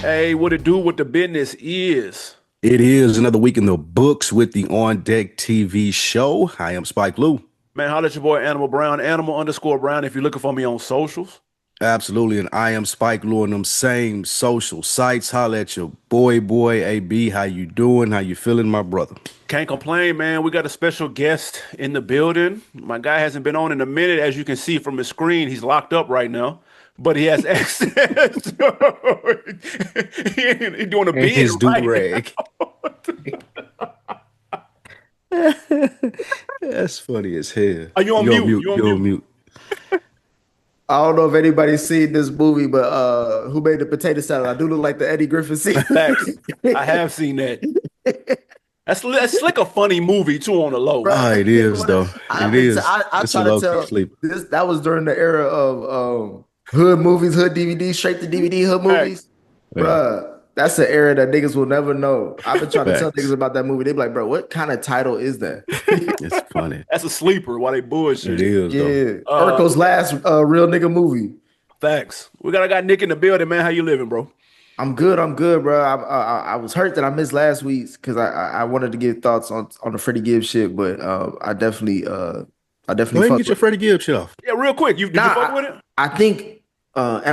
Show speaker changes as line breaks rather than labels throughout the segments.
Hey, what it do? What the business is?
It is another week in the books with the On Deck TV show. I am Spike Lou.
Man, holla at your boy Animal Brown, Animal underscore Brown. If you're looking for me on socials,
Absolutely, and I am Spike Lou on them same social sites. Holla at your boy AB. How you doing? How you feeling, my brother?
can't complain, man. We got a special guest in the building. My guy hasn't been on in a minute, as you can see from his screen. He's locked up right now, but he has access. He's doing a
And
bid
his
right
do-rag.
now.
That's funny as hell.
Are you on
You on
mute?
mute.
You on
You on
mute?
mute.
I don't know if anybody's seen this movie, but who made the potato salad? I do look like the Eddie Griffin scene.
Facts. I have seen that. That's like a funny movie too on the low.
Ah, it is though. It is.
I
It's a
try to
low-key
tell
sleep.
this. That was during the era of hood movies, hood DVDs, straight to DVD hood
Facts.
movies,
Yeah,
bruh. That's an era that niggas will never know. I've been trying to tell niggas
facts.
about that movie. They be like, bro, what kind of title is that?
It's funny.
That's a sleeper while they
It
bullshit.
is though.
Yeah,
Uh,
Urkel's last real nigga movie.
Facts. I got Nick in the building, man. How you living, bro?
I'm good. I'm good, bro. I was hurt that I missed last week's because I wanted to give thoughts on the Freddie Gibbs shit, but I
Go
definitely
ahead and
fucked
get your
with.
Freddie Gibbs shit off.
Yeah, real quick. Did you
Nah,
fuck with it?
I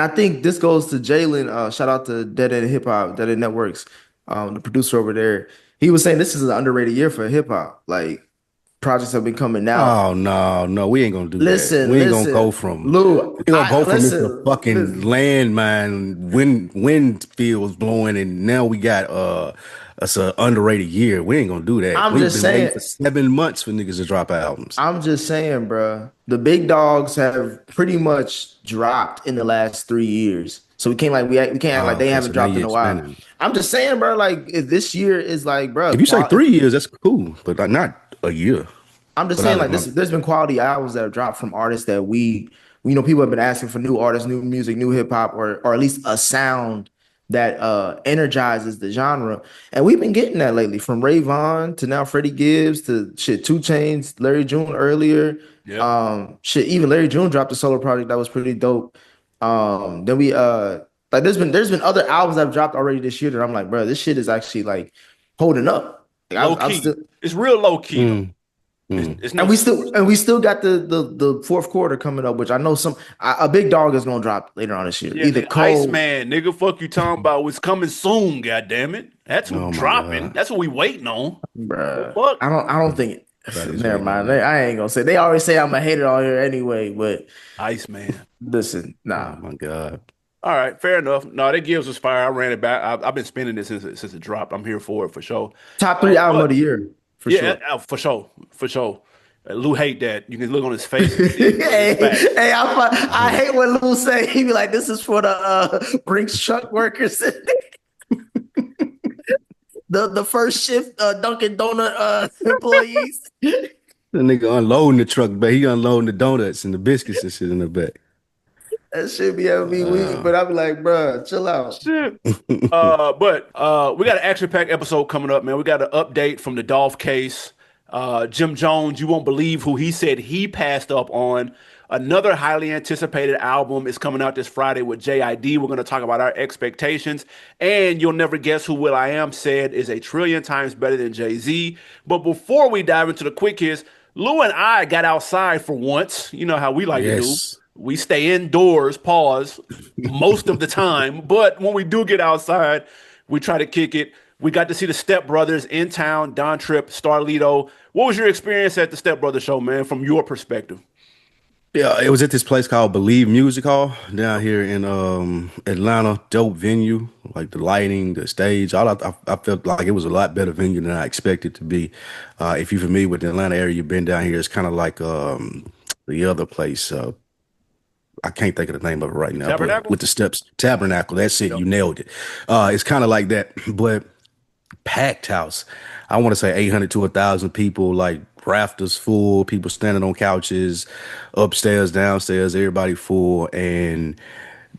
think this goes to Jalen. Shout out to Dead End Hip Hop, Dead End Networks, the producer over there. He was saying this is an underrated year for hip hop. Like projects have been coming out.
Oh no, we ain't gonna do that.
Listen,
We ain't gonna go
listen,
from
Lou.
we gonna
I
go from Mr.
listen,
fucking
listen.
landmine wind fields blowing and now we got us a underrated year. We ain't gonna do that.
I'm
We've
just
been waiting
saying.
for 7 months for niggas to drop albums.
I'm just saying, bro. The big dogs have pretty much dropped in the last 3 years. So we can't act like
Oh,
they
okay,
haven't
so now
dropped
you're
in a while.
expanding.
I'm just saying, bro. Like if this year is like, bro,
If you say 3 years, that's cool, but like not a year.
I'm just
But
saying,
I,
like this. There's been quality albums that have dropped from artists that people have been asking for new artists, new music, new hip hop, or at least a sound that energizes the genre. And we've been getting that lately, from Ray Vaughn to now Freddie Gibbs to shit, Two Chains, Larry June earlier.
Yep.
Shit, even Larry June dropped a solo project that was pretty dope. Then we like there's been other albums that have dropped already this year that I'm like, bro, this shit is actually like holding up. Like,
Low
I'm
key.
still.
It's real low key though.
mm, mm.
It's
And
no.
we still got the fourth quarter coming up, which I know a big dog is gonna drop later on this year.
Yeah,
Either
nigga,
Cole,
Iceman, nigga. Fuck you talking about what's coming soon, God damn it. That's who
Oh my
dropping.
God.
That's what we waiting on. The
bruh.
fuck?
I don't think.
Everybody's
Never
waiting on
mind.
that.
I ain't gonna say. They always say I'm a hater all here anyway. But
Iceman.
listen,
Oh
nah.
my God.
All right, fair enough. No, that gives us fire. I ran it back. I've been spinning it since it dropped. I'm here for it for sure.
Top three album of
But
the year for
yeah,
sure.
for sure, for sure. Lou hate that. You can look on his face and see it, but it's
Hey,
facts.
hey, I hate when Lou say he be like, "This is for the Brinks truck workers." The first shift Dunkin' Donut employees.
The nigga unloading the truck, but he unloading the donuts and the biscuits and shit in the back.
That shit be having me weak,
Uh,
but I be like, bruh, chill out.
Shit. But we got an action-packed episode coming up, man. We got an update from the Dolph case. Jim Jones, you won't believe who he said he passed up on. Another highly anticipated album is coming out this Friday with JID. We're going to talk about our expectations. And you'll never guess who Will.I.Am said is a trillion times better than Jay Z. But before we dive into the quick hits, Lou and I got outside for once. You know how we like to do.
yes.
We stay indoors, pause, most of the time. But when we do get outside, we try to kick it. We got to see the Step Brothers in town, Don Tripp, Starlito. What was your experience at the Step Brothers show, man, from your perspective?
Yeah, it was at this place called Believe Music Hall down here in Atlanta. Dope venue, like the lighting, the stage. I felt like it was a lot better venue than I expected to be. If you're familiar with the Atlanta area, you've been down here. It's kind of like the other place. I can't think of the name of it right now, but
Tabernacle?
with the steps, Tabernacle. That's it.
Yep.
You nailed it. It's kind of like that, but packed house. I want to say 800 to 1,000 people, like rafters full, people standing on couches, upstairs, downstairs, everybody full. And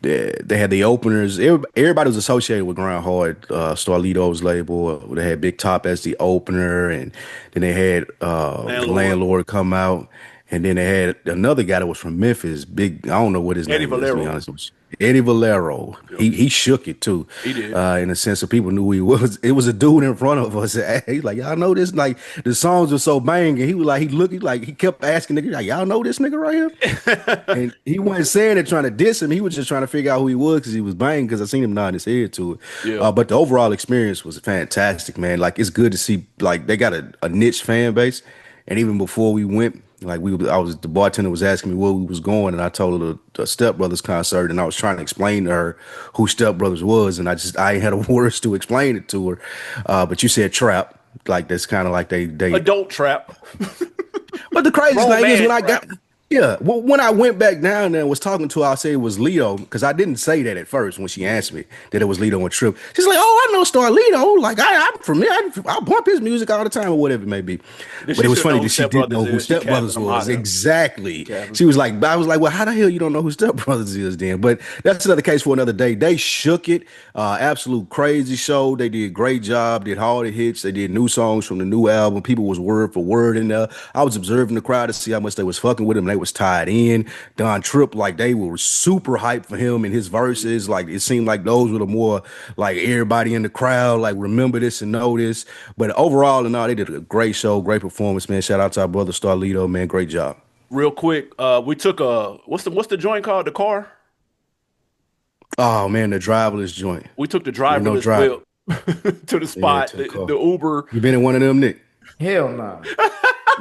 they had the openers. Everybody was associated with Grind Hard, Starlito's label. They had Big Top as the opener, and then they had the
Landlord.
landlord come out. And then they had another guy that was from Memphis, big, I don't know what his
Eddie
name is, to be
Valero.
honest with you. Eddie Valero.
Yep.
He shook it too.
He did.
In a sense of people knew who he was. It was a dude in front of us. He's like, y'all know this? Like the songs were so banging. He was like, he kept asking niggas, like, y'all know this nigga right here? And he wasn't saying it trying to diss him. He was just trying to figure out who he was because he was banging, because I seen him nod his head to it.
Yeah.
But the overall experience was fantastic, man. Like it's good to see, like they got a niche fan base. And even before we went, like the bartender was asking me where we was going, and I told her the Step Brothers concert, and I was trying to explain to her who Step Brothers was, and I ain't had a words to explain it to her. But you said trap, like that's kind of like they
Adult trap.
But the crazy thing is when I got
Romance
when I went back down there and was talking to her, I said it was Lito, because I didn't say that at first when she asked me that it was Lito and Trip. She's like, "Oh, I know Star Lito. Like I'm from there. I bump his music all the time, or whatever it may be." But it was funny that she didn't know who Step Brothers was. Exactly. She was like, I was like, "Well, how the hell you don't know who Step Brothers is then?" But that's another case for another day. They shook it. Absolute crazy show. They did a great job. Did all the hits. They did new songs from the new album. People was word for word in there. I was observing the crowd to see how much they was fucking with him. They was tied in. Don Tripp, like they were super hyped for him and his verses. Like it seemed like those were the more like everybody in the crowd like remember this and know this. But overall and all, they did a great show, great performance, man. Shout out to our brother Starlito, man. Great job.
Real quick, we took a what's the joint called? The car?
Oh man, the driverless joint.
We took the
Ain't no
driverless
drive.
whip to the spot,
to the car.
the Uber.
You been in one of them, Nick?
Hell no.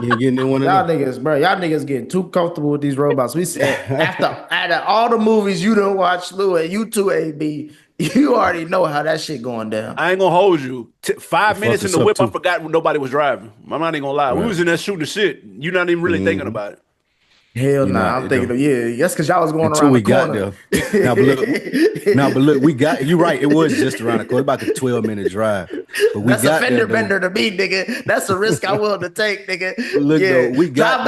You ain't getting in one of
Y'all
them?
niggas, bro. Y'all niggas getting too comfortable with these robots. We said after all the movies you done watch, Lou, and you too, AB, you already know how that shit going down.
I ain't gonna hold you. 5 minutes in
us
the
up,
whip, I
too.
forgot when nobody was driving. I'm not even gonna lie. We
Right.
was in there shooting the shit. You're not even really thinking about it.
Hell
You
nah.
know,
I'm thinking of that's because y'all was going
until
around
we
the
got
corner.
there. But look, we got you right. It was just around the corner, about a 12-minute drive. But we
That's a
got
fender
there, though.
bender to me, nigga. That's a risk I willing to take, nigga.
Look, though, we got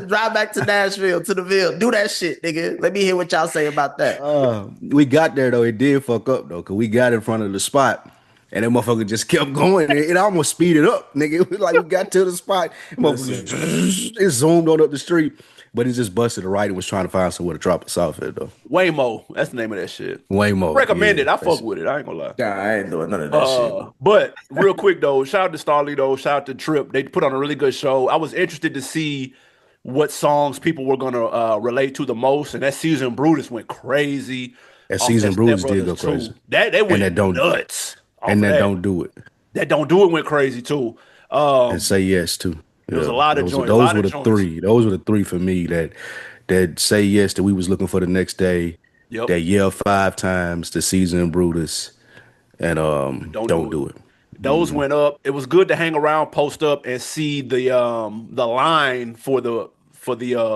drive back to Nashville, to the Ville. Do that shit, nigga. Let me hear what y'all say about that.
We got there though. It did fuck up though, because we got in front of the spot. And that motherfucker just kept going. It almost speeded up, nigga. It was like we got to the spot. It zoomed on up the street. But it just busted a right and was trying to find somewhere to drop us off at though.
Waymo, that's the name of that shit.
Waymo.
Recommend
yeah,
it. I fuck with it. I ain't gonna lie.
Nah, I ain't doing none of that shit.
But real quick though, shout out to Starlito, shout out to Trip. They put on a really good show. I was interested to see what songs people were gonna relate to the most, and that season Brutus went crazy.
That
off
season
Step
Brutus did
Brothers
go crazy.
too. They went
that don't-
nuts. off
And
of
that don't do it.
That don't do it went crazy too.
And say yes too.
There was a lot of
those,
joints.
those were the three. Those were the three for me that say yes that we was looking for the next day.
Yep.
That yell 5 times, the season Brutus, and don't do it.
Those went up. It was good to hang around, post up, and see the line for the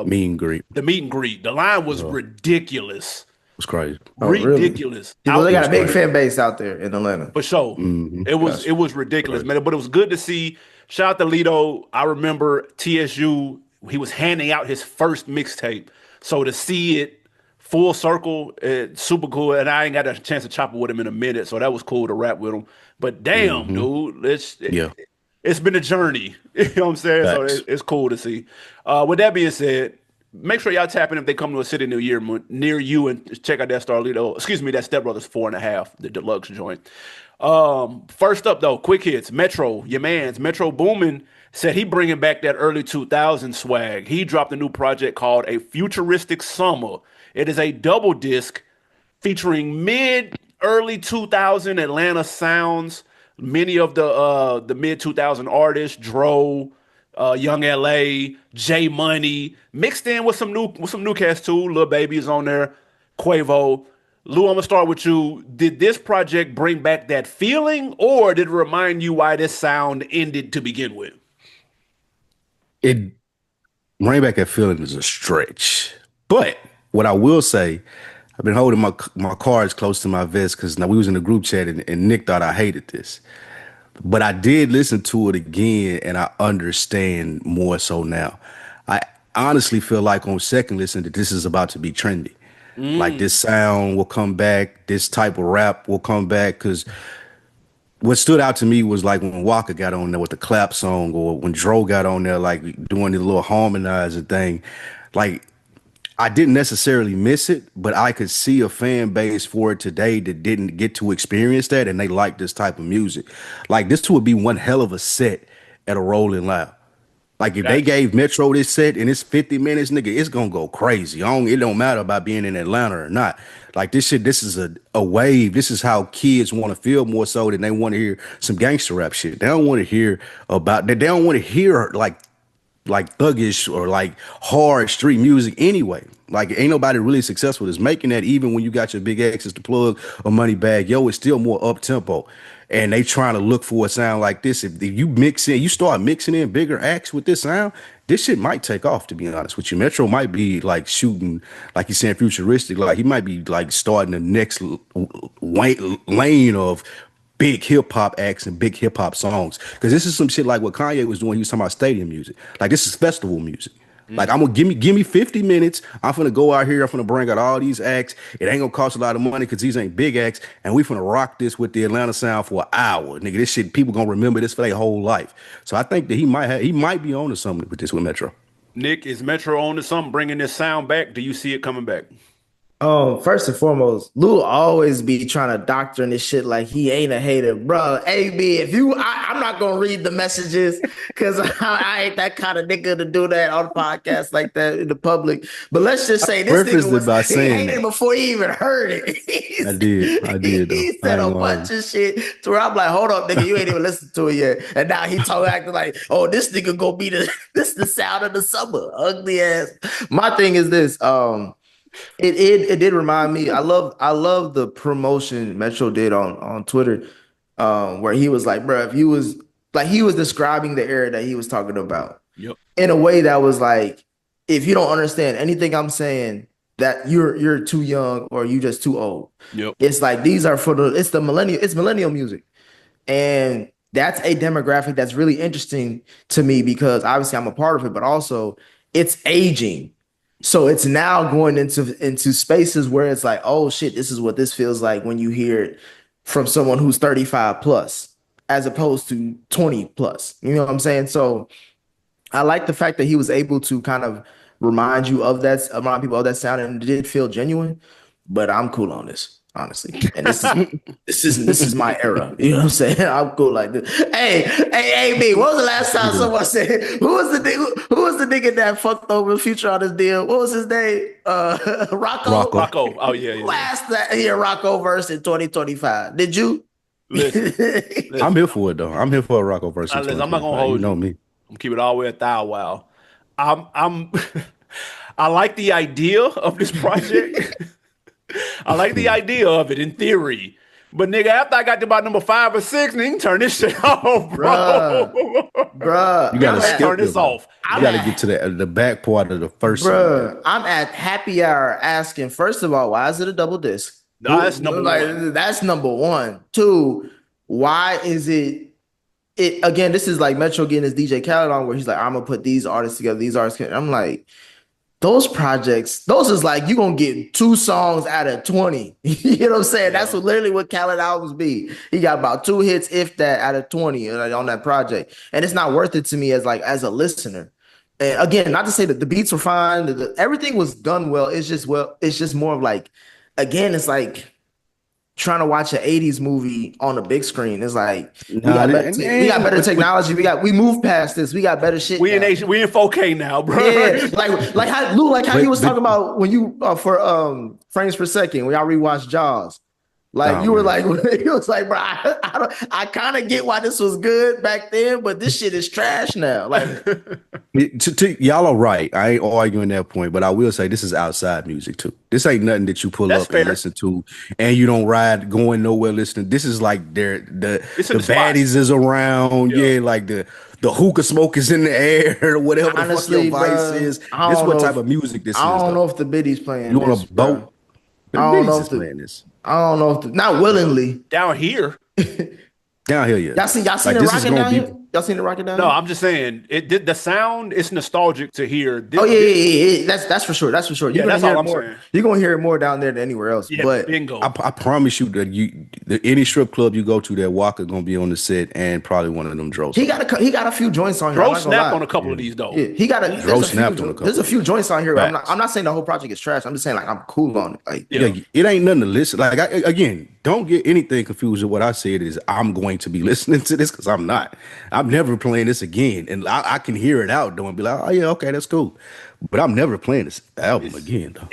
Meet and greet.
the meet and greet. The line was ridiculous.
It was crazy.
Ridiculous.
People, they got a
Out-
big fan base out there in Atlanta.
For sure. It was ridiculous, man. But it was good to see. Shout out to Lito. I remember TSU, he was handing out his first mixtape. So to see it full circle, it's super cool. And I ain't got a chance to chop it with him in a minute. So that was cool to rap with him. But damn, dude, it's been a journey. You know what I'm saying?
Facts.
So it's cool to see. With that being said, make sure y'all tap in if they come to a city near you and check out that Starlito. Excuse me, that Step Brothers 4.5, the deluxe joint. First up though, quick hits. Metro, your man's Metro Boomin said he bringing back that early 2000 swag. He dropped a new project called A Futuristic Summer. It is a double disc featuring early 2000 Atlanta sounds. Many of the mid 2000 artists, Dro, Young LA, J Money, mixed in with some new cats too. Lil Baby is on there, Quavo. Lou, I'm gonna start with you. Did this project bring back that feeling, or did it remind you why this sound ended to begin with?
It bring back that feeling is a stretch. But what I will say, I've been holding my cards close to my vest because now we was in a group chat and Nick thought I hated this. But I did listen to it again and I understand more so now. I honestly feel like on second listen that this is about to be trendy. Like this sound will come back, this type of rap will come back because what stood out to me was like when Walker got on there with the clap song, or when Dro got on there like doing the little harmonizer thing. Like I didn't necessarily miss it, but I could see a fan base for it today that didn't get to experience that, and they like this type of music. Like this would be one hell of a set at a Rolling Loud. Like if they
Gotcha.
gave Metro this set and it's 50 minutes, nigga, it's gonna go crazy. It don't matter about being in Atlanta or not. Like this shit, this is a wave. This is how kids want to feel more so than they want to hear some gangster rap shit. They don't want to hear about that. They don't want to hear like thuggish or like hard street music anyway. Like ain't nobody really successful that's making that. Even when you got your big X's to plug or money bag, yo, it's still more up tempo. And they trying to look for a sound like this. If you mix in, you start mixing in bigger acts with this sound, this shit might take off. To be honest with you, Metro might be like shooting, like he's saying, futuristic. Like he might be like starting the next lane of big hip hop acts and big hip hop songs. Because this is some shit like what Kanye was doing. He was talking about stadium music. Like this is festival music. Like I'm gonna give me 50 minutes. I'm gonna go out here. I'm gonna bring out all these acts. It ain't gonna cost a lot of money because these ain't big acts, and we finna rock this with the Atlanta sound for an hour, nigga. This shit, people gonna remember this for their whole life. So I think that he might be on to something with this with Metro.
Nick, is Metro on to something bringing this sound back? Do you see it coming back?
First and foremost, Lou always be trying to doctrine this shit like he ain't a hater, bro. AB, I'm not gonna read the messages because I ain't that kind of nigga to do that on the podcast like that in the public. But let's just say this
Prefaced
nigga
it by
he
saying
hated
that.
before he even heard it.
I did though.
He
I
said
ain't
a
gonna lie.
bunch of shit to where I'm like, hold up, nigga, you ain't even listened to it yet. And now he acting like, oh, this nigga gonna be the sound of the summer, ugly ass. My thing is this, it did remind me. I love the promotion Metro did on Twitter, where he was like, bro, if he was describing the era that he was talking about
Yep.
in a way that was like, if you don't understand anything I'm saying, that you're too young or you just too old.
Yep.
It's like these are it's millennial music. And that's a demographic that's really interesting to me because obviously I'm a part of it, but also it's aging. So it's now going into spaces where it's like, oh shit, this is what this feels like when you hear it from someone who's 35 plus as opposed to 20 plus. You know what I'm saying? So I like the fact that he was able to kind of remind people of that sound, and it did feel genuine. But I'm cool on this, honestly. And this is my era. You know what I'm saying? I'm cool like this. Hey, B, when was the last time someone said who was the nigga that fucked over Future on this deal? What was his name? Rocco.
Rocco. Oh yeah, yeah.
Last that here Rocco verse in 2025. Did you?
Listen,
I'm here for it though. I'm here for a Rocco verse in
listen, I'm not gonna
2025. You
hold
know
you.
me.
I'm keep it all the way at Thou Wow. I'm I like the idea of this project. I like the idea of it in theory. But nigga, after I got to about number 5 or 6, nigga, you can turn this shit off, bro.
Bruh.
You gotta
I'm
skip
turn this
it, bro.
off.
You gotta get to the back part of the first song.
Bruh, I'm at happy hour asking, first of all, why is it a double disc?
No, that's number one.
That's number one. Two, why is it again? This is like Metro getting his DJ Khaled on, where he's like, I'm gonna put these artists together, these artists. I'm like, those projects, those is like you gonna get 2 songs out of 20. You know what I'm saying? That's literally what Khaled albums be. He got about 2 hits, if that, out of 20 like, on that project, and it's not worth it to me as a listener. And again, not to say that the beats were fine, everything was done well. It's just more of like, again, it's like trying to watch an 80s movie on a big screen. It's like we got better technology. We moved past this. We got better shit.
We
now.
in 4K now, bro.
Yeah, like how Lou, like how you was talking about when you for frames per second when y'all rewatched Jaws. Like you were like, he was like, bro, I kind of get why this was good back then, but this shit is trash now. Like,
y'all are right. I ain't arguing that point, but I will say this is outside music too. This ain't nothing that you pull
That's
up
fair.
and listen to, and you don't ride going nowhere listening. This is like the baddies is around, like the hookah smoke is in the air, whatever
honestly,
the fuck your vice is. This is what type of music this is.
I don't know if the biddy's playing.
You on a boat?
I don't know if
playing this.
I don't know if not willingly
Down here.
Down here, yeah.
Y'all seen
Like,
it
this is
rocking
gonna
down
be
here? Y'all seen the Rocket
No,
Down?
I'm just saying it did the sound. It's nostalgic to hear.
Oh yeah. That's for sure. That's for sure. You're
Yeah,
gonna
that's
hear
all
it
I'm
more.
saying.
You're gonna hear it more down there than anywhere else.
Yeah,
But
bingo.
I promise you that any strip club you go to, that Walker gonna be on the set and probably one of them Dro songs.
he got a few joints on here. I'm
Dro
not gonna
snapped
lie.
on a couple of these though.
Yeah, he got a
Dro snapped on a
there's
couple
a
of
few
them.
joints on here.
Facts.
I'm not saying the whole project is trash. I'm just saying like I'm cool on it. Like
Yeah.
Yeah, it ain't nothing to listen. Like again, don't get anything confused with what I said is I'm going to be listening to this because I'm not. I'm never playing this again, and I can hear it out though and be like, oh yeah, okay, that's cool. But I'm never playing this album again though.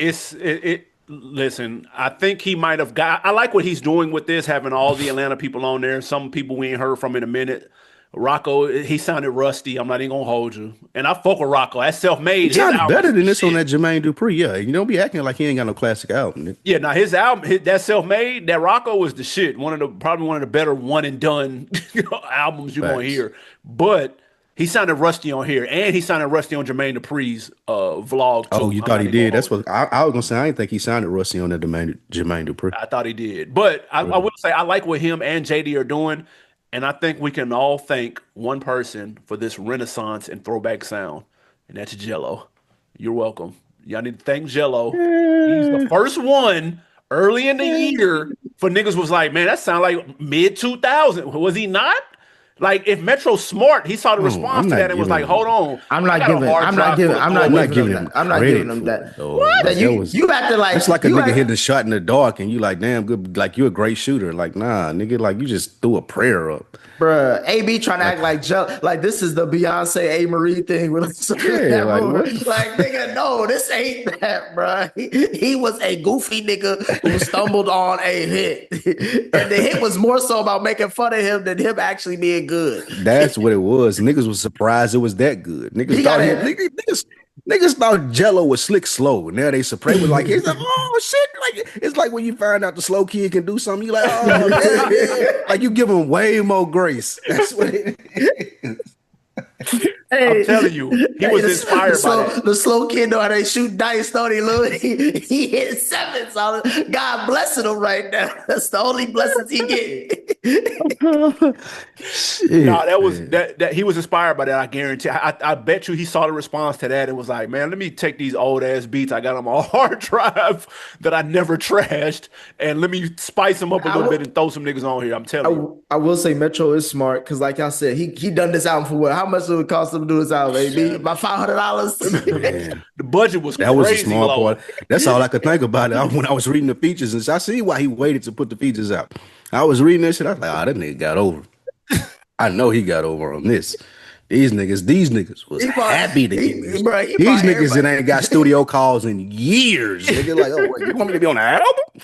Listen, I think he might have got. I like what he's doing with this, having all the Atlanta people on there. Some people we ain't heard from in a minute. Rocco, he sounded rusty. I'm not even gonna hold you. And I fuck with Rocco. That's self-made.
He
His
sounded
album
better
is
than
the
this on
shit.
that Jermaine Dupri. Yeah, you don't be acting like he ain't got no classic album.
Yeah, now his album, that self-made, that Rocco was the shit. Probably one of the better one and done albums you're gonna
Facts.
hear. But he sounded rusty on here, and he sounded rusty on Jermaine Dupri's vlog too.
Oh, you
I'm
thought
not
he
even gonna
did? That's
hold you.
what I was gonna say. I didn't think he sounded rusty on that Jermaine Dupri.
I thought he did. But I will say I like what him and JD are doing. And I think we can all thank one person for this renaissance and throwback sound. And that's Jello. You're welcome. Y'all need to thank Jello. He's the first one early in the year for niggas was like, man, that sound like mid 2000. Was he not? Like if Metro's smart, he saw the
No,
response
I'm
to
not
that and was like,
giving
hold on.
I'm
I
not
got a
giving.
hard
I'm
drive
not giving.
full of
I'm
I'm
not
not
throwbacks.
giving
giving
them
him
that. I'm not giving
credit
them
for
that.
it though.
What?
That
That was
you acted like
It's like a
you
nigga
act-
hitting a shot in the dark and you like, damn good, like you a great shooter. Like, nah, nigga, like you just threw a prayer up.
Bruh, AB trying to act like this is the Beyonce A. Marie thing with
Yeah,
that
like
rumor.
what?
Like, nigga, no, this ain't that, bruh. He was a goofy nigga who stumbled on a hit. And the hit was more so about making fun of him than him actually being good.
That's what it was. Niggas was surprised it was that good.
He got it.
Niggas thought Jello was slick slow. Now they surprised was like, it's like, oh shit. Like it's like when you find out the slow kid can do something, you like, oh man. Like you give him way more grace. That's what it is.
I'm telling you, he was inspired by that.
The slow kid know how they shoot dice, don't he, Louis? He hit sevens. God blessing him right now. That's the only blessings he get.
Shit,
No, that was
man.
that he was inspired by that. I guarantee. I bet you he saw the response to that and was like, "Man, let me take these old ass beats I got on my hard drive that I never trashed, and let me spice them up a little bit and throw some niggas on here." I'm telling you,
I will say Metro is smart because, like I said, he done this album for what? How much did it cost him to do this album, baby? About $500.
Man.
the budget was
That was a
crazy
small
low.
part. That's all I could think about it when I was reading the features. And I see why he waited to put the features out. I was reading this shit. I was like, oh, that nigga got over. I know he got over on this. These niggas was happy to get this. These niggas that ain't got studio calls in years. Nigga, like, oh, what, you want me to be on the album?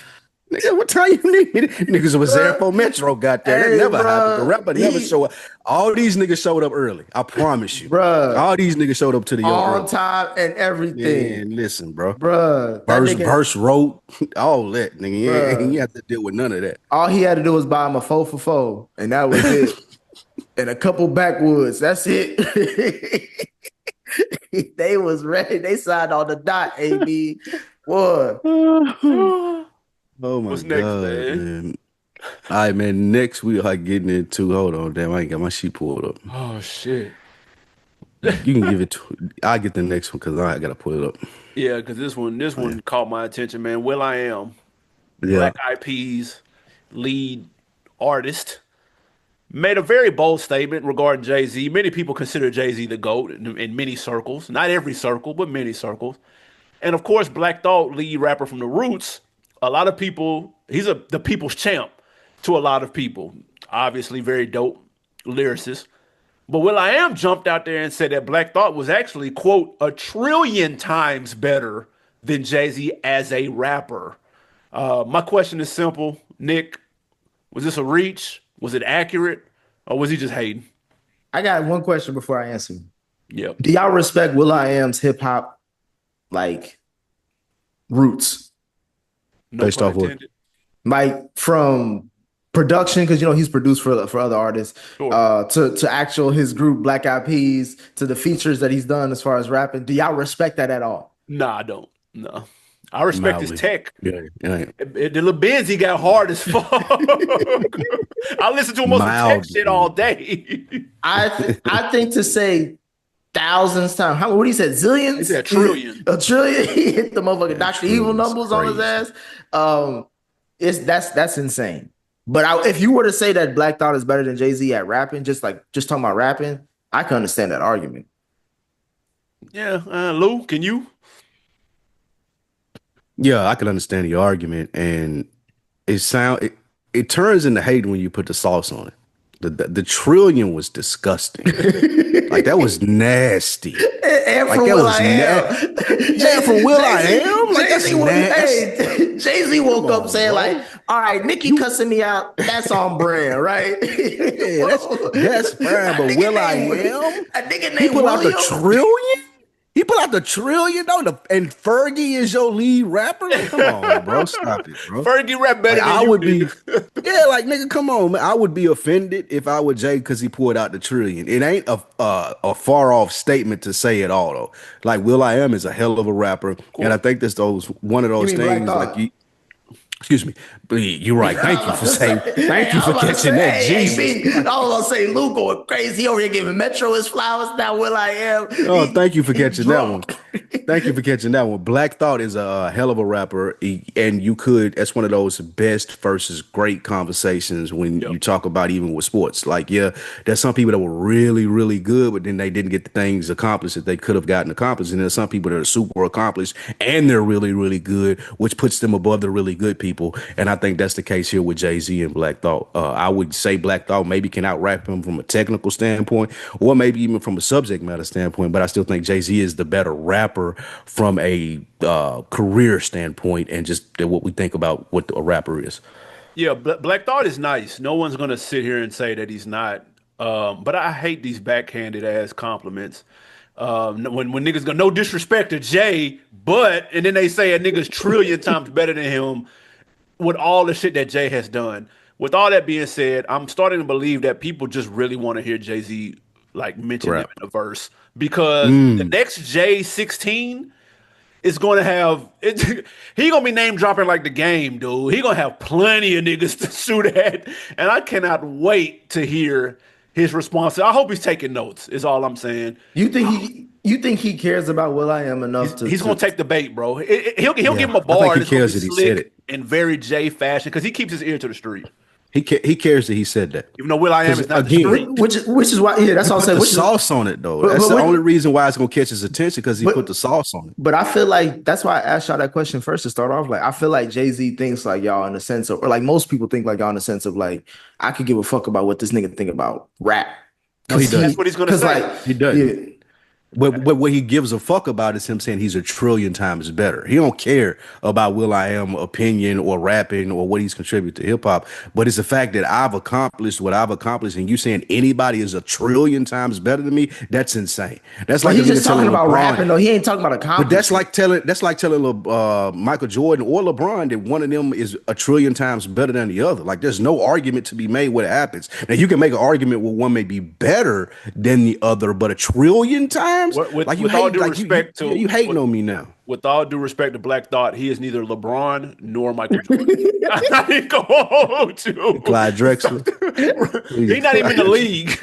Nigga, what time you need me? Niggas was there for Metro got there. That never happened. The rapper never showed up. All these niggas showed up early. I promise you.
Bruh.
All these niggas showed up to the young
On
early.
time and everything.
Man, listen, bro.
Bruh.
Verse wrote, all that, nigga. You have to deal with none of that.
All he had to do was buy him a 4 for 4, and that was it. And a couple backwoods. That's it. They was ready. They signed on the dot, AB. What?
Oh my
What's next,
God,
man?
All right, man. Next we are getting into. Hold on, damn. I ain't got my sheet pulled up.
Oh shit.
You can give it to. I get the next one because I gotta pull it up.
Yeah, because this one caught my attention, man. Will.I.Am,
Yeah.
Black Eyed Peas lead artist, made a very bold statement regarding Jay Z. Many people consider Jay Z the GOAT in many circles, not every circle, but many circles. And of course, Black Thought, lead rapper from the Roots. A lot of people, he's the people's champ to a lot of people. Obviously, very dope lyricist. But Will.I.Am jumped out there and said that Black Thought was actually, quote, 1,000,000,000 times better than Jay Z as a rapper. My question is simple, Nick. Was this a reach? Was it accurate? Or was he just hating?
I got one question before I answer.
Yep.
Do y'all respect Will.I.Am's hip hop like roots?
No
Based
pun
off what?
intended.
Like from production, because you know he's produced for other artists,
Sure.
to actual his group Black Eyed Peas, to the features that he's done as far as rapping. Do y'all respect that at all?
Nah, I don't. No. I respect his
Mildly.
tech.
Yeah.
The little Benz he got hard as fuck. I listen to him on some tech shit
Mildly.
all day.
I think to say thousands times. What he said?
He
Zillions?
said a trillion.
A trillion? He hit the motherfucking
Yeah,
Dr. Evil
trillion's
numbers on his
crazy.
ass. That's insane. But if you were to say that Black Thought is better than Jay Z at rapping, just talking about rapping, I can understand that argument.
Yeah, Lou, can you?
Yeah, I can understand the argument, and it turns into hate when you put the sauce on it. The trillion was disgusting. Like that was nasty.
And
Like
from
that was
Will.I.Am.
Yeah, from Will.I.Am. Like that's nasty.
Hey, Jay Z woke
Come
up
on,
saying
bro.
like, "All right, Nicki cussing me out. That's on brand, right?"
Yeah, that's fine. But Will.I.Am,
a nigga
he
named
put out the
William.
trillion. He put out the trillion though, and Fergie is your lead rapper. Like, come on, bro, stop it, bro.
Fergie rap better
Like,
than
I
you
would
do.
yeah, like nigga, come on, man. I would be offended if I were Jay because he pulled out the trillion. It ain't a far off statement to say at all though. Like Will.I.Am is a hell of a rapper, and I think that's one of
You
those
mean Black
things like
Thought?
you. Excuse me, but you're right. Thank you for saying. Thank you
I
for
was about to
catching
say,
that,
hey,
Jesus.
B, I was gonna say Luke going crazy. He over here giving Metro his flowers. Now Will.I.Am.
Oh, thank you for
He
catching that one.
drunk.
Thank you for catching that one. Black Thought is a hell of a rapper, and you could. That's one of those best versus great conversations when
Yep.
you talk about even with sports. Like, yeah, there's some people that were really, really good, but then they didn't get the things accomplished that they could have gotten accomplished. And there's some people that are super accomplished and they're really, really good, which puts them above the really good people. And I think that's the case here with Jay Z and Black Thought. I would say Black Thought maybe can out rap him from a technical standpoint, or maybe even from a subject matter standpoint. But I still think Jay Z is the better rapper from a career standpoint and just what we think about what a rapper is.
Yeah, Black Thought is nice. No one's gonna sit here and say that he's not. But I hate these backhanded ass compliments. When niggas go, no disrespect to Jay, but and then they say a nigga's trillion times better than him with all the shit that Jay has done. With all that being said, I'm starting to believe that people just really want to hear Jay Z like mention him
Rap.
in a verse because the next Jay 16 is going to have he gonna be name dropping like the game, dude. He gonna have plenty of niggas to shoot at, and I cannot wait to hear his response. I hope he's taking notes. Is all I'm saying.
You think he cares about Will.I.Am enough
He's gonna take the bait, bro. He'll give him a
I think
bar
he
that's gonna be
cares that he said
slick
it.
and very Jay fashion because he keeps his ear to the street.
He cares that he said that.
Even though Will.I.Am is not the
Again,
street.
which is why that's all I'm
Put
saying.
the
Which is,
sauce on it though.
but,
That's
but,
the
which-
only reason why it's gonna catch his attention because he
But-
put the sauce on it.
but I feel like that's why I asked y'all that question first to start off. Like I feel like Jay Z thinks like y'all in the sense of, or like most people think like y'all in the sense of like I could give a fuck about what this nigga think about rap.
No, he doesn't.
That's what he's gonna
'Cause,
say.
like,
He doesn't.
yeah.
What he gives a fuck about is him saying he's a trillion times better. He don't care about Will.I.Am opinion or rapping or what he's contributed to hip hop. But it's the fact that I've accomplished what I've accomplished, and you saying anybody is a trillion times better than me, that's insane. That's
But
like
he's
a nigga
just talking
telling
about
LeBron-
rapping though. He ain't talking about
But
accomplishment.
that's like telling Michael Jordan or LeBron that one of them is a trillion times better than the other. Like there's no argument to be made when it happens. Now you can make an argument where one may be better than the other, but a trillion times,
With
like you
all
hate,
due
like
respect to
you hating on me now.
with all due respect to Black Thought, he is neither LeBron nor Michael Jordan. I ain't going to.
Clyde Drexler.
He's not even in the league.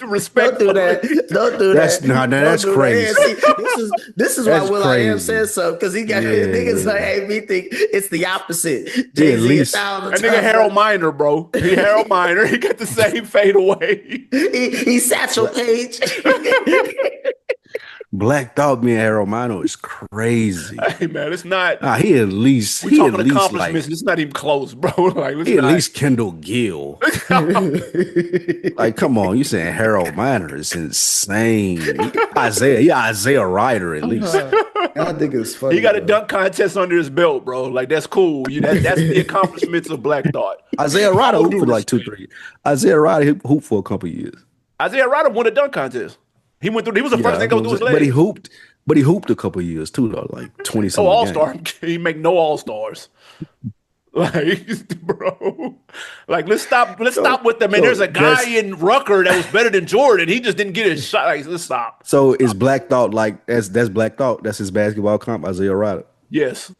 Respect.
Don't do that. Don't do
That's
that.
nah, nah,
Don't
that's
do that.
crazy.
Yeah, see, this is why
That's
Will.I.Am
crazy.
says so because he got
Yeah,
niggas
yeah.
like, hey, me think it's the opposite.
Yeah,
Jay
at
Z
least.
That nigga Harold Miner, bro. He Harold Miner. He got the same fadeaway.
He Satchel Page.
Black Thought being Harold Miner is crazy.
Hey man, it's not.
Nah, he at least
We talking
like
accomplishments. It's not even close, bro. Like let's
he at
not.
least Kendall Gill. Like, come on, you saying Harold Miner is insane. Isaiah Ryder at least.
I think it's funny.
He got a
bro.
dunk contest under his belt, bro. Like that's cool. That's the accomplishments of Black Thought.
Isaiah Ryder
All
hooped
due
for like
respect.
2-3. Isaiah Ryder hooped for a couple years.
Isaiah Ryder won a dunk contest. He went through. He was the first thing to go through his
but he
legs.
hooped a couple years too, though, like 20
Oh,
something.
All Star. He make no All Stars. Like, bro. Like, let's stop with them. And there's a guy in Rucker that was better than Jordan. He just didn't get his shot. Like, let's stop.
So is Black Thought like that's Black Thought? That's his basketball comp, Isaiah Ryder.
Yes.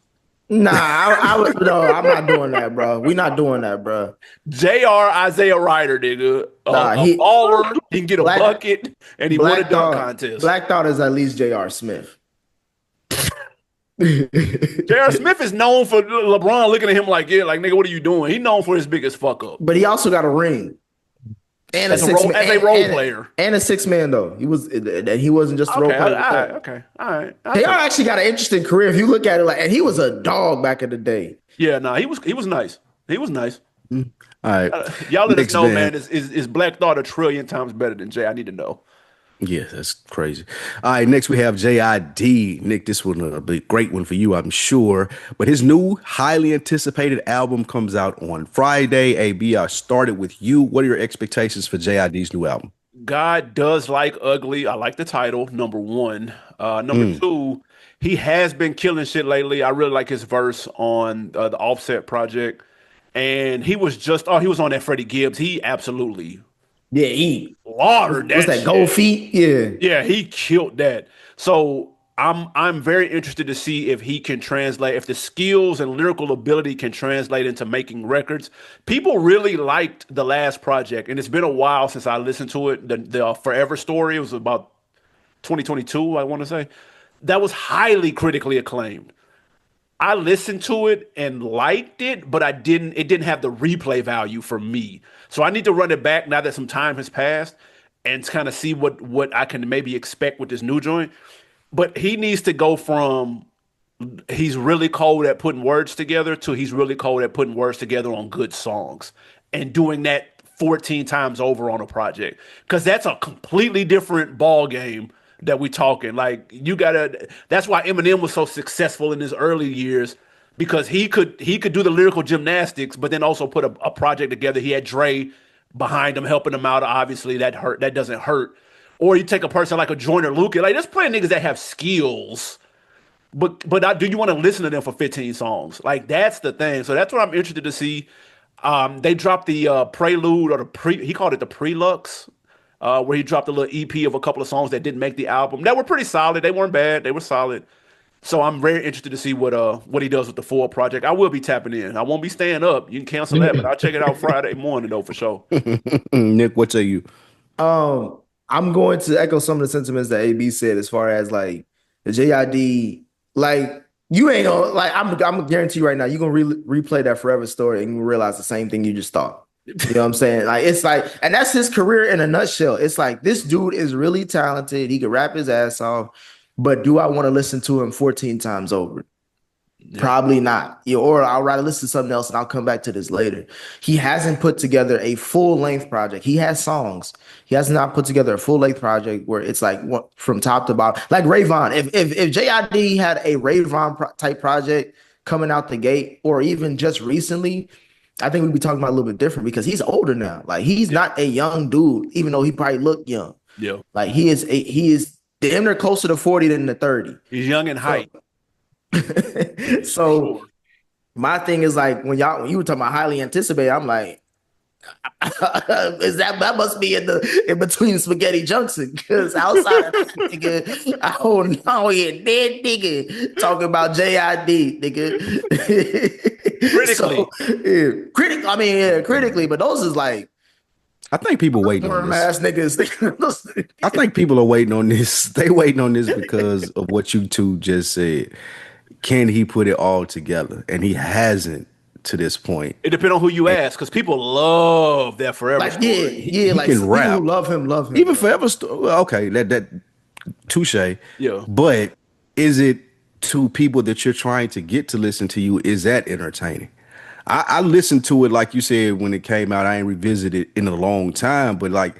Nah, I would no, I'm not doing that, bro. We not doing that, bro.
Jr. Isaiah Ryder, nigga,
Nah,
a
he
baller. He can get a
Black
bucket, and he won a
Black
dunk
Thought
contest.
Black Thought is at least J.R. Smith.
J.R. Smith is known for LeBron looking at him like, yeah, like nigga, what are you doing? He's known for his biggest fuck up
But he also got a ring and a
as a
six
role
man
as a role player.
and a six man though. He wasn't just a role
Okay,
player.
all right.
JR actually got an interesting career if you look at it like, and he was a dog back in the day.
Yeah, nah, he was nice. He was nice.
All right.
Y'all let us
Next
know,
band.
man. Is Black Thought a trillion times better than Jay? I need to know.
Yeah, that's crazy. All right, next we have JID. Nick, this one will be a great one for you, I'm sure. But his new highly anticipated album comes out on Friday. AB, I started with you. What are your expectations for JID's new album?
God does like ugly. I like the title, number one. Number two, he has been killing shit lately. I really like his verse on the Offset project. And he was he was on that Freddie Gibbs. He absolutely
Yeah, he
slaughtered
what's
that
that
shit.
gold feet? Yeah.
Yeah, he killed that. So I'm very interested to see if he can translate, if the skills and lyrical ability can translate into making records. People really liked the last project, and it's been a while since I listened to it. The Forever Story, it was about 2022, I want to say. That was highly critically acclaimed. I listened to it and liked it, but it didn't have the replay value for me. So I need to run it back now that some time has passed and kind of see what I can maybe expect with this new joint. But he needs to go from he's really cold at putting words together to he's really cold at putting words together on good songs and doing that 14 times over on a project. Because that's a completely different ball game that we talking. Like you gotta that's why Eminem was so successful in his early years because he could do the lyrical gymnastics, but then also put a project together. He had Dre behind him, helping him out. Obviously, that doesn't hurt. Or you take a person like a Joyner Lucas, like there's plenty of niggas that have skills, but do you want to listen to them for 15 songs? Like that's the thing. So that's what I'm interested to see. They dropped the prelude or he called it the Prelux, where he dropped a little EP of a couple of songs that didn't make the album. That were pretty solid. They weren't bad. They were solid. So I'm very interested to see what he does with the full project. I will be tapping in. I won't be staying up. You can cancel that, but I'll check it out Friday morning though for sure.
Nick, what say you?
I'm going to echo some of the sentiments that AB said as far as like the JID, like you ain't gonna like I'm gonna guarantee you right now, you're gonna replay that Forever Story and realize the same thing you just thought. You know what I'm saying? Like it's like, and that's his career in a nutshell. It's like this dude is really talented. He can rap his ass off, but do I want to listen to him 14 times over?
Yeah.
Probably not. Yeah, or I'll rather listen to something else and I'll come back to this later. He hasn't put together a full length project. He has songs. He has not put together a full length project where it's like from top to bottom. Like Ray Vaughn. If JID had a Ray Vaughn type project coming out the gate, or even just recently, I think we'd be talking about a little bit different because he's older now. Like he's not a young dude, even though he probably looked young.
Yeah.
Like he is damn near closer to 40 than the 30.
He's young in height.
So my thing is like when you were talking about highly anticipated, I'm like, is that must be in between Spaghetti Junction because outside of that nigga, I don't know yet. Dead nigga talking about JID, nigga.
Critically.
Critically, but those is like
I think people waiting on
ass
this.
niggas.
I think people are waiting on this. They waiting on this because of what you two just said. Can he put it all together? And he hasn't to this point.
It depends on who you ask, because people love that Forever
Like,
Story.
yeah,
He
like
can
people
rap.
who love him, love him.
Even Forever Story. Well, okay, that touche.
Yeah.
But is it to people that you're trying to get to listen to you? Is that entertaining? I listened to it like you said when it came out. I ain't revisited it in a long time, but like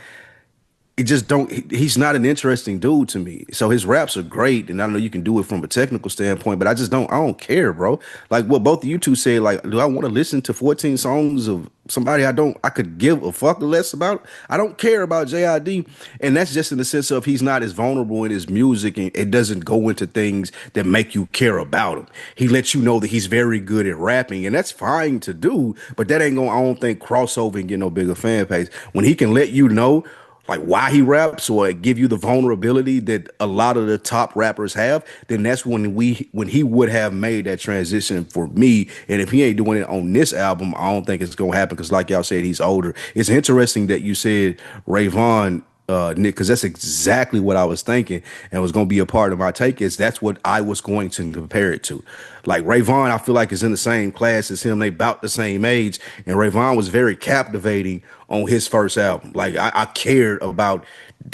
it just don't. He's not an interesting dude to me. So his raps are great, and I know you can do it from a technical standpoint, but I just don't. I don't care, bro. Like what both of you two said. Like, do I want to listen to 14 songs of somebody I could give a fuck less about? I don't care about JID, and that's just in the sense of he's not as vulnerable in his music, and it doesn't go into things that make you care about him. He lets you know that he's very good at rapping, and that's fine to do, but that ain't gonna. I don't think cross over and get no bigger fan base when he can let you know. like why he raps or give you the vulnerability that a lot of the top rappers have, then that's when he would have made that transition for me. And if he ain't doing it on this album, I don't think it's gonna happen because, like y'all said, he's older. It's interesting that you said Ray Vaughn, Nick, because that's exactly what I was thinking and was going to be a part of my take. Is that's what I was going to compare it to. Like Ray Vaughn, I feel like is in the same class as him. They about the same age, and Ray Vaughn was very captivating on his first album. Like I cared about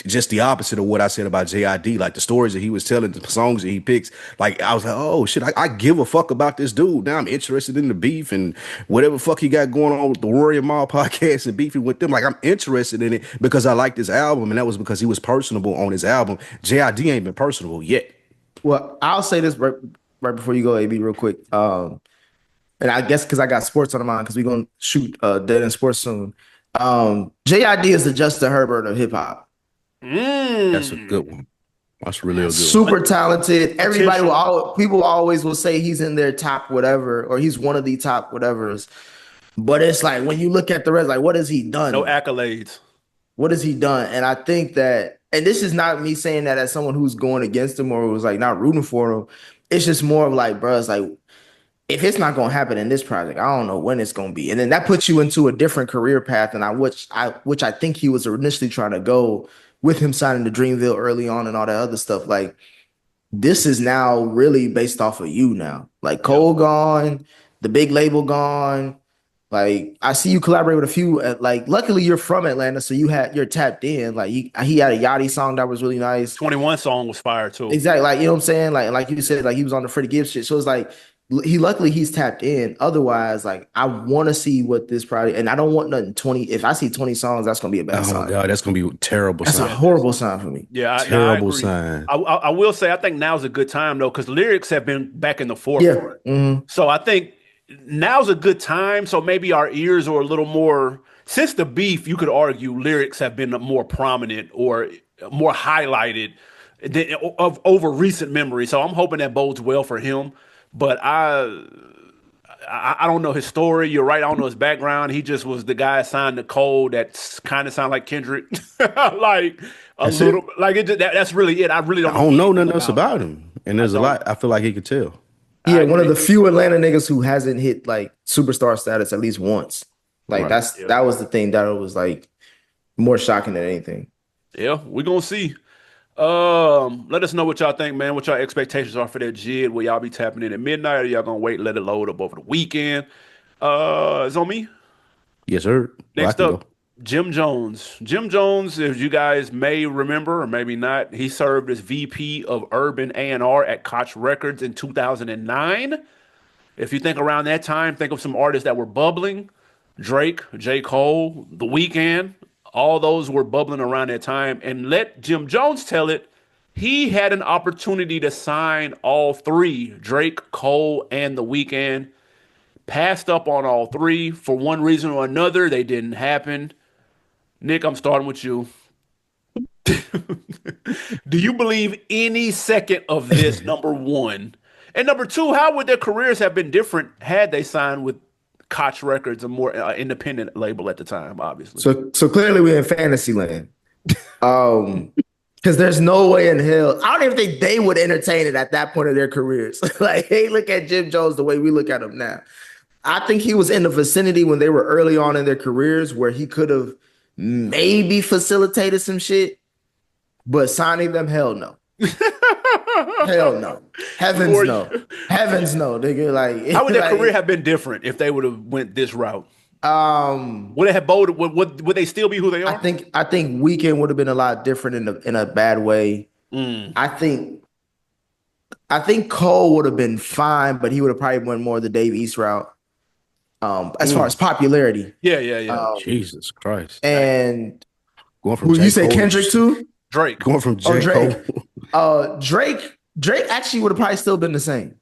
just the opposite of what I said about JID. Like the stories that he was telling, the songs that he picks. Like I was like, oh shit, I give a fuck about this dude. Now I'm interested in the beef and whatever fuck he got going on with the Rory and Mal podcast and beefing with them. Like I'm interested in it because I like this album, and that was because he was personable on his album. JID ain't been personable yet.
Well, I'll say this right before you go, AB, real quick. And I guess because I got sports on the mind, because we're gonna shoot Dead in Sports soon. JID is the Justin Herbert of hip hop.
That's a good one. That's really a good
Super talented. Everybody people always will say he's in their top whatever, or he's one of the top whatevers. But it's like when you look at the rest, like what has he done?
No accolades.
What has he done? And I think that, and this is not me saying that as someone who's going against him or was like not rooting for him. It's just more of like, bro, it's like, if it's not going to happen in this project, I don't know when it's going to be. And then that puts you into a different career path, and which I think he was initially trying to go with him signing to Dreamville early on and all that other stuff. Like, this is now really based off of you now. Like, Cole gone, the big label gone. Like, I see you collaborate with a few. Like, luckily you're from Atlanta, so you're tapped in. Like, he had a Yachty song that was really nice.
21 song was fire too.
Exactly. Like, you know what I'm saying? Like you said, like he was on the Freddie Gibbs shit. So it's like, luckily he's tapped in. Otherwise, like I want to see what this project, and I don't want nothing 20. If I see 20 songs, that's gonna be a bad sign.
Oh god, that's gonna be a terrible
That's
sign.
a horrible sign for me.
Yeah,
terrible sign.
I will say I think now's a good time though, because lyrics have been back in the forefront.
Yeah.
So I think now's a good time. So maybe our ears are a little more, since the beef, you could argue lyrics have been more prominent or more highlighted over recent memory. So I'm hoping that bodes well for him. But I don't know his story. You're right. I don't know his background. He just was the guy assigned to Cole that kind of sound like Kendrick, like
That's
little.
it.
Like that's really it. I really don't.
I don't know nothing else about him, and there's a lot I feel like he could tell.
Yeah, one of the few Atlanta niggas who hasn't hit like superstar status at least once. Like
Right.
that was the thing that was like more shocking than anything.
Yeah, we're gonna see. Let us know what y'all think, man. What y'all expectations are for that JID. Will y'all be tapping in at midnight, or y'all gonna wait and let it load up over the weekend? It's on me.
Yes, sir.
Next
Well, I can
up, Jim Jones. Jim Jones, if you guys may remember or maybe not, he served as VP of Urban A&R at Koch Records in 2009. If you think around that time, think of some artists that were bubbling. Drake, J. Cole, The Weeknd, all those were bubbling around that time. And let Jim Jones tell it, he had an opportunity to sign all three, Drake, Cole, and The Weeknd. Passed up on all three for one reason or another. They didn't happen. Nick, I'm starting with you. Do you believe any second of this, number one? And number two, how would their careers have been different had they signed with Koch Records, a more independent label at the time, obviously?
So clearly we're in fantasy land. Because there's no way in hell. I don't even think they would entertain it at that point of their careers. Like, hey, look at Jim Jones the way we look at him now. I think he was in the vicinity when they were early on in their careers where he could have maybe facilitated some shit, but signing them, hell no. Hell no. Heavens no. Heavens no, nigga. Like,
how would their
like,
career have been different if they would have went this route? Would it have bolded? Would they still be who they are?
I think Weeknd would have been a lot different in a bad way. I think Cole would have been fine, but he would have probably went more the Dave East route. As far as popularity.
Yeah.
Jesus Christ.
And
Going from
who
J.
you say
Cole
Kendrick too?
Drake.
Going from J.
Drake.
Cole.
Drake actually would have probably still been the same.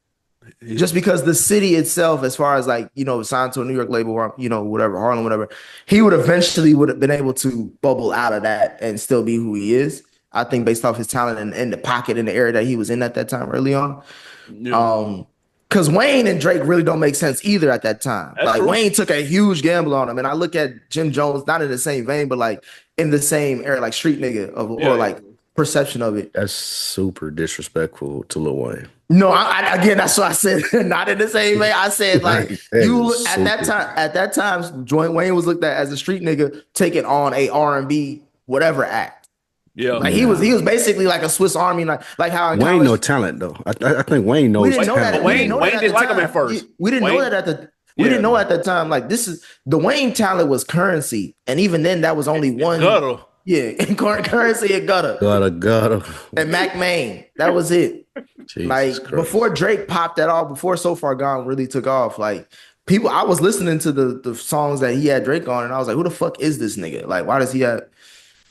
Just because the city itself, as far as like, signed to a New York label or, whatever, Harlem, whatever, he would have been able to bubble out of that and still be who he is. I think based off his talent and the pocket and the area that he was in at that time early on.
Yeah.
Because Wayne and Drake really don't make sense either at that time.
That's
like
true.
Wayne took a huge gamble on him. And I look at Jim Jones, not in the same vein, but like in the same era, like street nigga
Yeah,
or
yeah.
like perception of it.
That's super disrespectful to Lil Wayne.
No, again, that's what I said. Not in the same way. I said like
Like, that
you
is
at that
super.
time. At that time, Joint Wayne was looked at as a street nigga taking on a R&B whatever act.
Yeah.
Like he was basically like a Swiss Army, like how in
Wayne
college,
no talent though. I think Wayne knows
we didn't know
talent.
that. We didn't know that
Wayne
at
didn't
the
like him
time.
at first.
We didn't know
Wayne-
that at the. We
Yeah.
didn't know at the time. Like this is the Wayne talent was currency, and even then that was only one.
Gutter.
Yeah, currency and gutter
Gotta.
and Mac Main. That was it.
Jesus
Like
Christ.
before Drake popped that off, before So Far Gone really took off, like people, I was listening to the songs that he had Drake on, and I was like, who the fuck is this nigga? Like, why does he have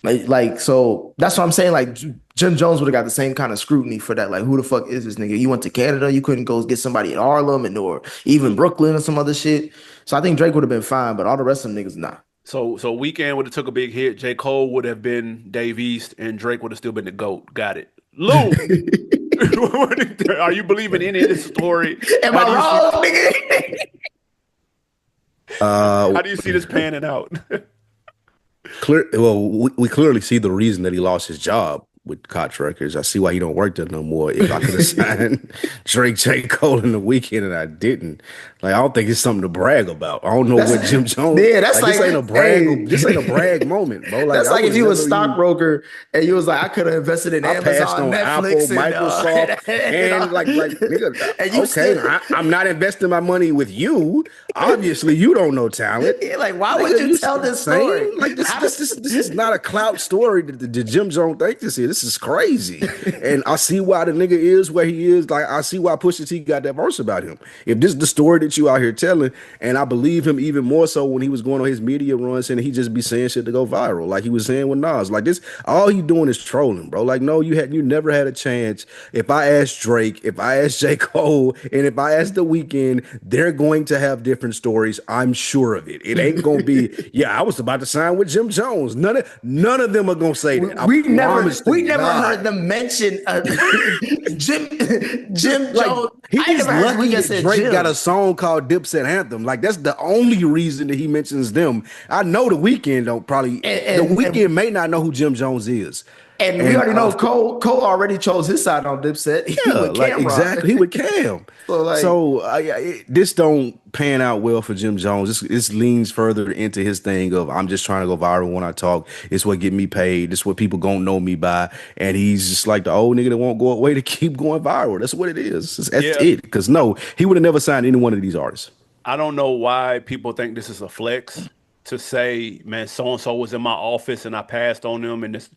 like so that's what I'm saying. Like Jim Jones would have got the same kind of scrutiny for that. Like, who the fuck is this nigga? You went to Canada, you couldn't go get somebody in Harlem and or even Brooklyn or some other shit. So I think Drake would have been fine, but all the rest of them niggas not.
So Weekend would have took a big hit. J. Cole would have been Dave East, and Drake would have still been the GOAT. Got it. Lou, are you believing any of this story?
Am I wrong, nigga?
How do you see this panning out?
We clearly see the reason that he lost his job with Koch Records. I see why he don't work there no more. If I could have signed Drake, J. Cole in the Weekend and I didn't, like I don't think it's something to brag about. I don't know what Jim Jones.
Yeah, that's like
this ain't a brag.
hey.
This ain't a brag moment, bro. Like
That's like if you was a
never
stockbroker and you was like, I could have invested in
I passed
Amazon,
on
Netflix,
Apple, Microsoft, and like nigga,
and you
okay,
still-
I'm not investing my money with you. Obviously, you don't know talent.
Yeah, like, why would
Nigga,
you tell this story?
Like this is not a clout story that the Jim Jones think this is. This is crazy, and I see why the nigga is where he is. Like I see why Pusha T got that verse about him. If this is the story that you out here telling, and I believe him even more so when he was going on his media runs and he just be saying shit to go viral, like he was saying with Nas. Like this, all he doing is trolling, bro. Like no, you never had a chance. If I ask Drake, if I ask J. Cole, and if I ask The Weeknd, they're going to have different stories. I'm sure of it. It ain't gonna be, yeah, I was about to sign with Jim Jones. None of them are gonna say that.
We never
God.
heard them mention Jim
Like,
Jones. I
he's
never heard
lucky
Weeknd
that
say
Drake
Jim.
got a song called Dipset Anthem. Like that's the only reason that he mentions them. I know The Weeknd don't probably.
And-
The Weeknd may not know who Jim Jones is.
And we already know Cole already chose his side on Dipset. He
Yeah,
with
like
Cameron.
exactly. He would Cam. This don't pan out well for Jim Jones. This leans further into his thing of I'm just trying to go viral when I talk. It's what get me paid. It's what people gonna know me by. And he's just like the old nigga that won't go away to keep going viral. That's what it is. That's it. Because no, he would have never signed any one of these artists.
I don't know why people think this is a flex to say, man, so and so was in my office and I passed on them, and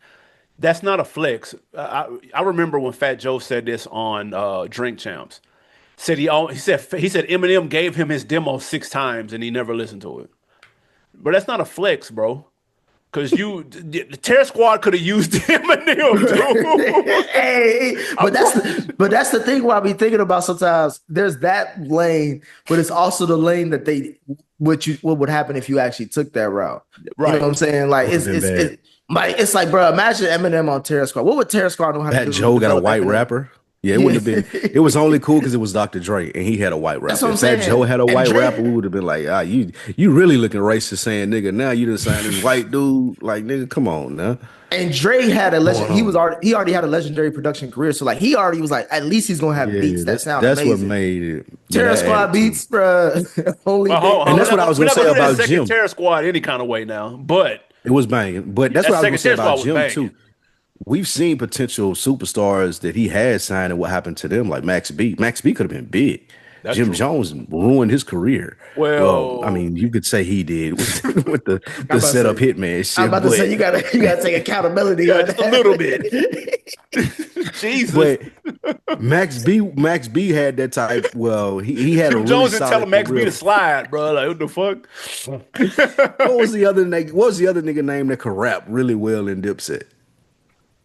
that's not a flex. I remember when Fat Joe said this on Drink Champs. Said he said Eminem gave him his demo 6 times and he never listened to it. But that's not a flex, bro. Because the Terror Squad could have used Eminem too.
Hey, but that's the thing. What I be thinking about sometimes. There's that lane, but it's also the lane that what would happen if you actually took that route.
Right.
You know what I'm saying? Like it's like, bro, imagine Eminem on Terror Squad. What would Terror Squad know how to do?
That Joe got a white
Eminem?
rapper. Yeah, it wouldn't have been. It was only cool because it was Dr. Dre and he had a white rapper.
That's what I'm
if Fat
saying.
Joe had a
And
white
Dre-
rapper, we would have been like, you really looking racist saying nigga. Now you done signed this white dude. Like nigga, come on now. And
Dre had a legend. He already had a legendary production career. So like he already was like, at least he's gonna have beats that sound
that's
amazing.
what made it.
Terror Squad beats, bro. Only
And that's what I was gonna say about Jim.
Terror Squad any kind of way now, but
it was banging. But that's what I was
Second
gonna say
Terror
about
Squad was
Jim too. We've seen potential superstars that he had signed and what happened to them, like Max B. Max B could have been big.
That's
Jim
true.
Jones ruined his career.
Well,
I mean, you could say he did with the setup hitman shit.
I'm about to say you gotta take accountability.
yeah,
on
just
that.
a little bit. Jesus.
But Max B had that type. Well, he had a
Jim
really
Jones didn't
solid
tell Max B
career.
to slide, bro. Like what the fuck?
What was the other nigga name that could rap really well in Dipset?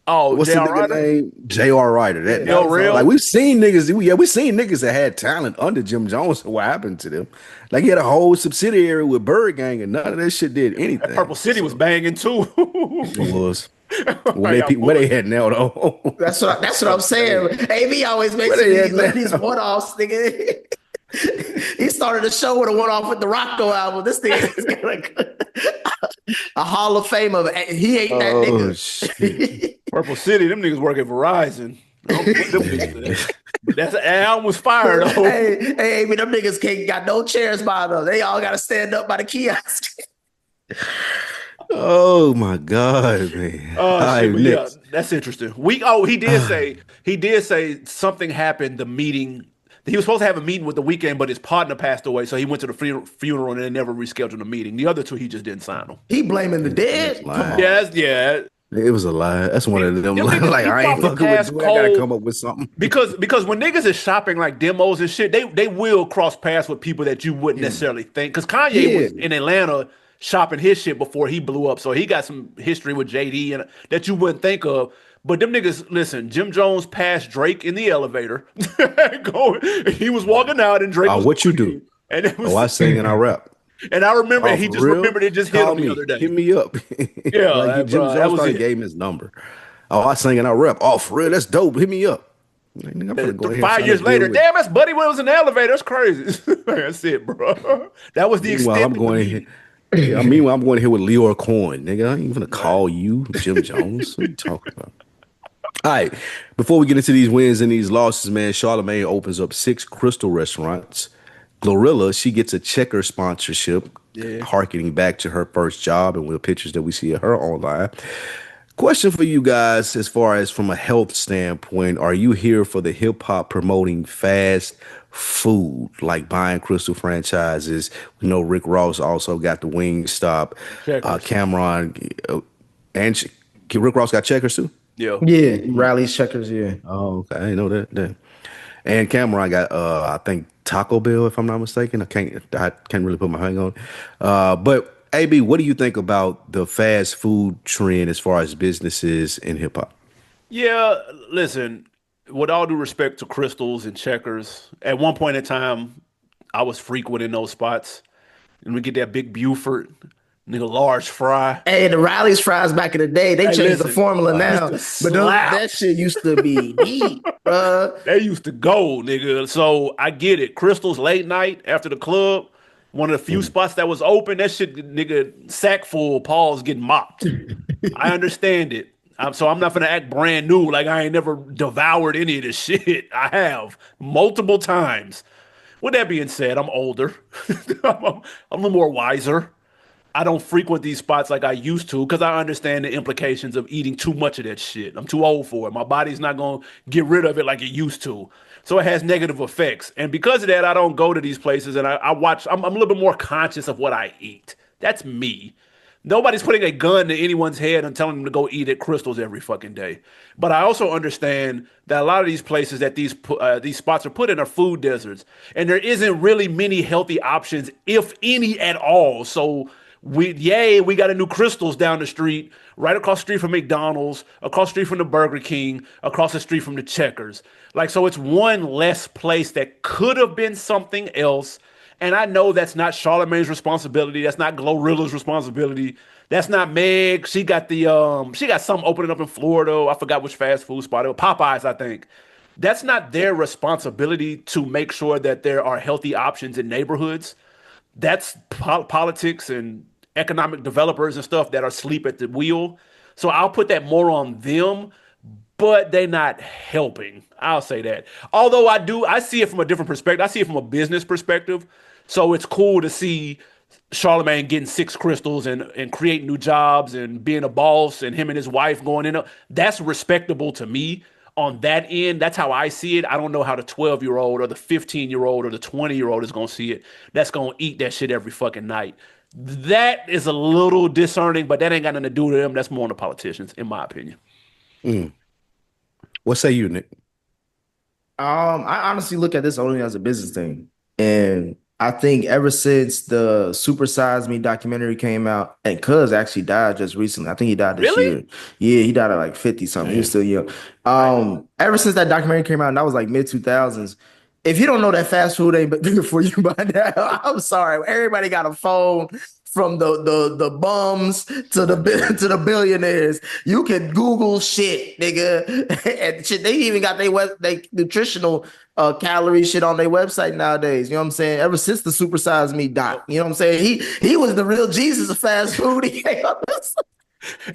Oh,
What's
J.R.
the nigga
Ryder?
name? J.R. Ryder. That
Yo,
was-
real?
Like we've seen niggas that had talent under Jim Jones. What happened to them? Like he had a whole subsidiary with Bird Gang, and none of that shit did anything.
Purple City was banging too.
It was. Where they had now though.
That's what I'm saying. AB always makes
Where they at
these
now?
one-offs, nigga. He started the show with a one-off with the Rocco album. This thing is gonna. A Hall of Fame of he ain't that
Oh shit.
nigga.
Purple City, them niggas work at Verizon. I don't know what them niggas at. But that's I almost fired though.
Hey, man, them niggas can't got no chairs by them. They all gotta stand up by the kiosk.
Oh my God, man. All
Oh shit,
right,
but yeah,
next.
that's interesting. He did say something happened. The meeting he was supposed to have a meeting with the weekend, but his partner passed away, so he went to the funeral and they never rescheduled the meeting. The other two, he just didn't sign them.
He blaming the
He was
dead. Come
lying.
on.
Yes, yeah.
It was a lie. That's one of them.
Them niggas,
Like
he
I ain't
probably
fucking with
passed
you. I gotta
cold
come up with something.
because when niggas is shopping like demos and shit, they will cross paths with people that you wouldn't
Yeah.
necessarily think. Because Kanye
Yeah.
was in Atlanta shopping his shit before he blew up, so he got some history with JD and that you wouldn't think of. But them niggas, listen, Jim Jones passed Drake in the elevator. He was walking out and Drake was
What you do?
tweeting, and it
Oh,
was
I sing and I rap.
and I remember
Oh,
he
for
just
real?
remembered it just hit
Call
him the
me.
other day.
Hit me up. Like
Yeah,
Jim
bro, that
Jones
was
probably
it.
gave him his number. Oh, I sing and I rap. Oh, for real? That's dope. Hit me up. Like, nigga, I'm gonna go ahead and
Five
sign a
years
deal
later,
with.
damn, that's Buddy Williams in the elevator. That's crazy. That's it, bro. That was the
Meanwhile, I'm
extent of the
going here.
meeting.
Yeah, meanwhile, I'm going here with Leor Coin, nigga. I ain't even gonna
Right.
call you, Jim Jones. What are you talking about? All right. Before we get into these wins and these losses, man, Charlamagne opens up 6 Crystal restaurants. Glorilla, she gets a Checker sponsorship,
Yeah.
harkening back to her first job and with pictures that we see of her online. Question for you guys, as far as from a health standpoint, are you here for the hip hop promoting fast food, like buying Crystal franchises? We know Rick Ross also got the Wingstop.
Checkers.
Cameron and Rick Ross got Checkers too.
Yeah.
Yeah, rallies, checkers, yeah.
Oh, okay. I didn't know that. And Cameron got I think Taco Bell, if I'm not mistaken. I can't really put my hang on it. But AB, what do you think about the fast food trend as far as businesses in hip hop?
Yeah, listen, with all due respect to Crystals and Checkers, at one point in time, I was frequenting those spots. And we get that big Buford, nigga, large fry.
Hey, the rallies fries back in the day, they
Hey,
changed the
listen,
formula
used
now.
to
But
slap.
that shit used to be heat, bruh.
They used to go, nigga. So I get it. Crystals late night after the club, one of the few spots that was open. That shit, nigga, sack full, Paul's getting mopped. I understand it. So I'm not gonna act brand new like I ain't never devoured any of this shit. I have multiple times. With that being said, I'm older. I'm a little more wiser. I don't frequent these spots like I used to because I understand the implications of eating too much of that shit. I'm too old for it. My body's not going to get rid of it like it used to. So it has negative effects. And because of that, I don't go to these places and I watch, I'm a little bit more conscious of what I eat. That's me. Nobody's putting a gun to anyone's head and telling them to go eat at Crystals every fucking day. But I also understand that a lot of these places that these spots are put in are food deserts, and there isn't really many healthy options, if any at all. So we got a new Crystals down the street, right across the street from McDonald's, across the street from the Burger King, across the street from the Checkers. Like, so it's one less place that could have been something else. And I know that's not Charlamagne's responsibility. That's not Glorilla's responsibility. That's not Meg. She got something opening up in Florida. I forgot which fast food spot it was. Popeyes, I think. That's not their responsibility to make sure that there are healthy options in neighborhoods. That's politics and economic developers and stuff that are asleep at the wheel. So I'll put that more on them, but they're not helping. I'll say that. Although I see it from a different perspective. I see it from a business perspective. So it's cool to see Charlemagne getting 6 Crystals and creating new jobs and being a boss and him and his wife going in. That's respectable to me on that end. That's how I see it. I don't know how the 12-year-old or the 15-year-old or the 20-year-old is going to see it. That's going to eat that shit every fucking night. That is a little discerning, but that ain't got nothing to do with them. That's more on the politicians, in my opinion.
What say you, Nick?
I honestly look at this only as a business thing. And I think ever since the Super Size Me documentary came out, and Cuz actually died just recently. I think he died this
Really?
year. Yeah, he died at like 50 something. He was still young. Ever since that documentary came out, and that was like mid 2000s. If you don't know that fast food ain't good for you by now, I'm sorry. Everybody got a phone. from the bums to the billionaires. You can Google shit, nigga, and shit. They even got they nutritional calorie shit on their website nowadays. You know what I'm saying? Ever since the supersize me doc, you know what I'm saying? He was the real Jesus of fast food.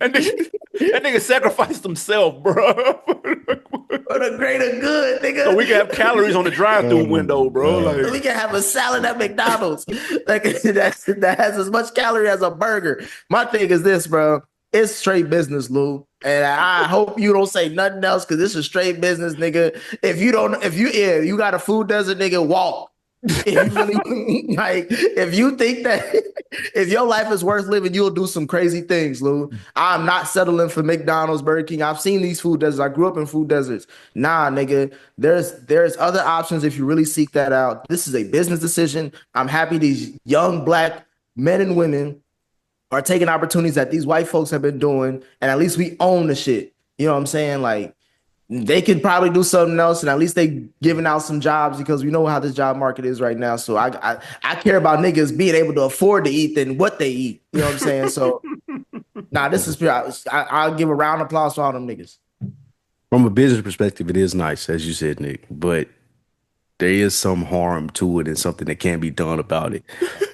And that nigga sacrificed himself, bro.
For the greater good, nigga.
So we can have calories on the drive-through window, bro. Like,
we can have a salad at McDonald's that has as much calorie as a burger. My thing is this, bro. It's straight business, Lou. And I hope you don't say nothing else because this is straight business, nigga. If you got a food desert, nigga, walk. If you really, like, if you think that if your life is worth living, you'll do some crazy things, Lou. I'm not settling for McDonald's, Burger King. I've seen these food deserts. I grew up in food deserts. Nah, nigga. There's other options if you really seek that out. This is a business decision. I'm happy these young black men and women are taking opportunities that these white folks have been doing, and at least we own the shit. You know what I'm saying? Like, they could probably do something else, and at least they giving out some jobs because we know how this job market is right now. So I care about niggas being able to afford to eat than what they eat. You know what I'm saying? So this is I'll give a round of applause for all them niggas.
From a business perspective, it is nice, as you said, Nick, but there is some harm to it and something that can be done about it.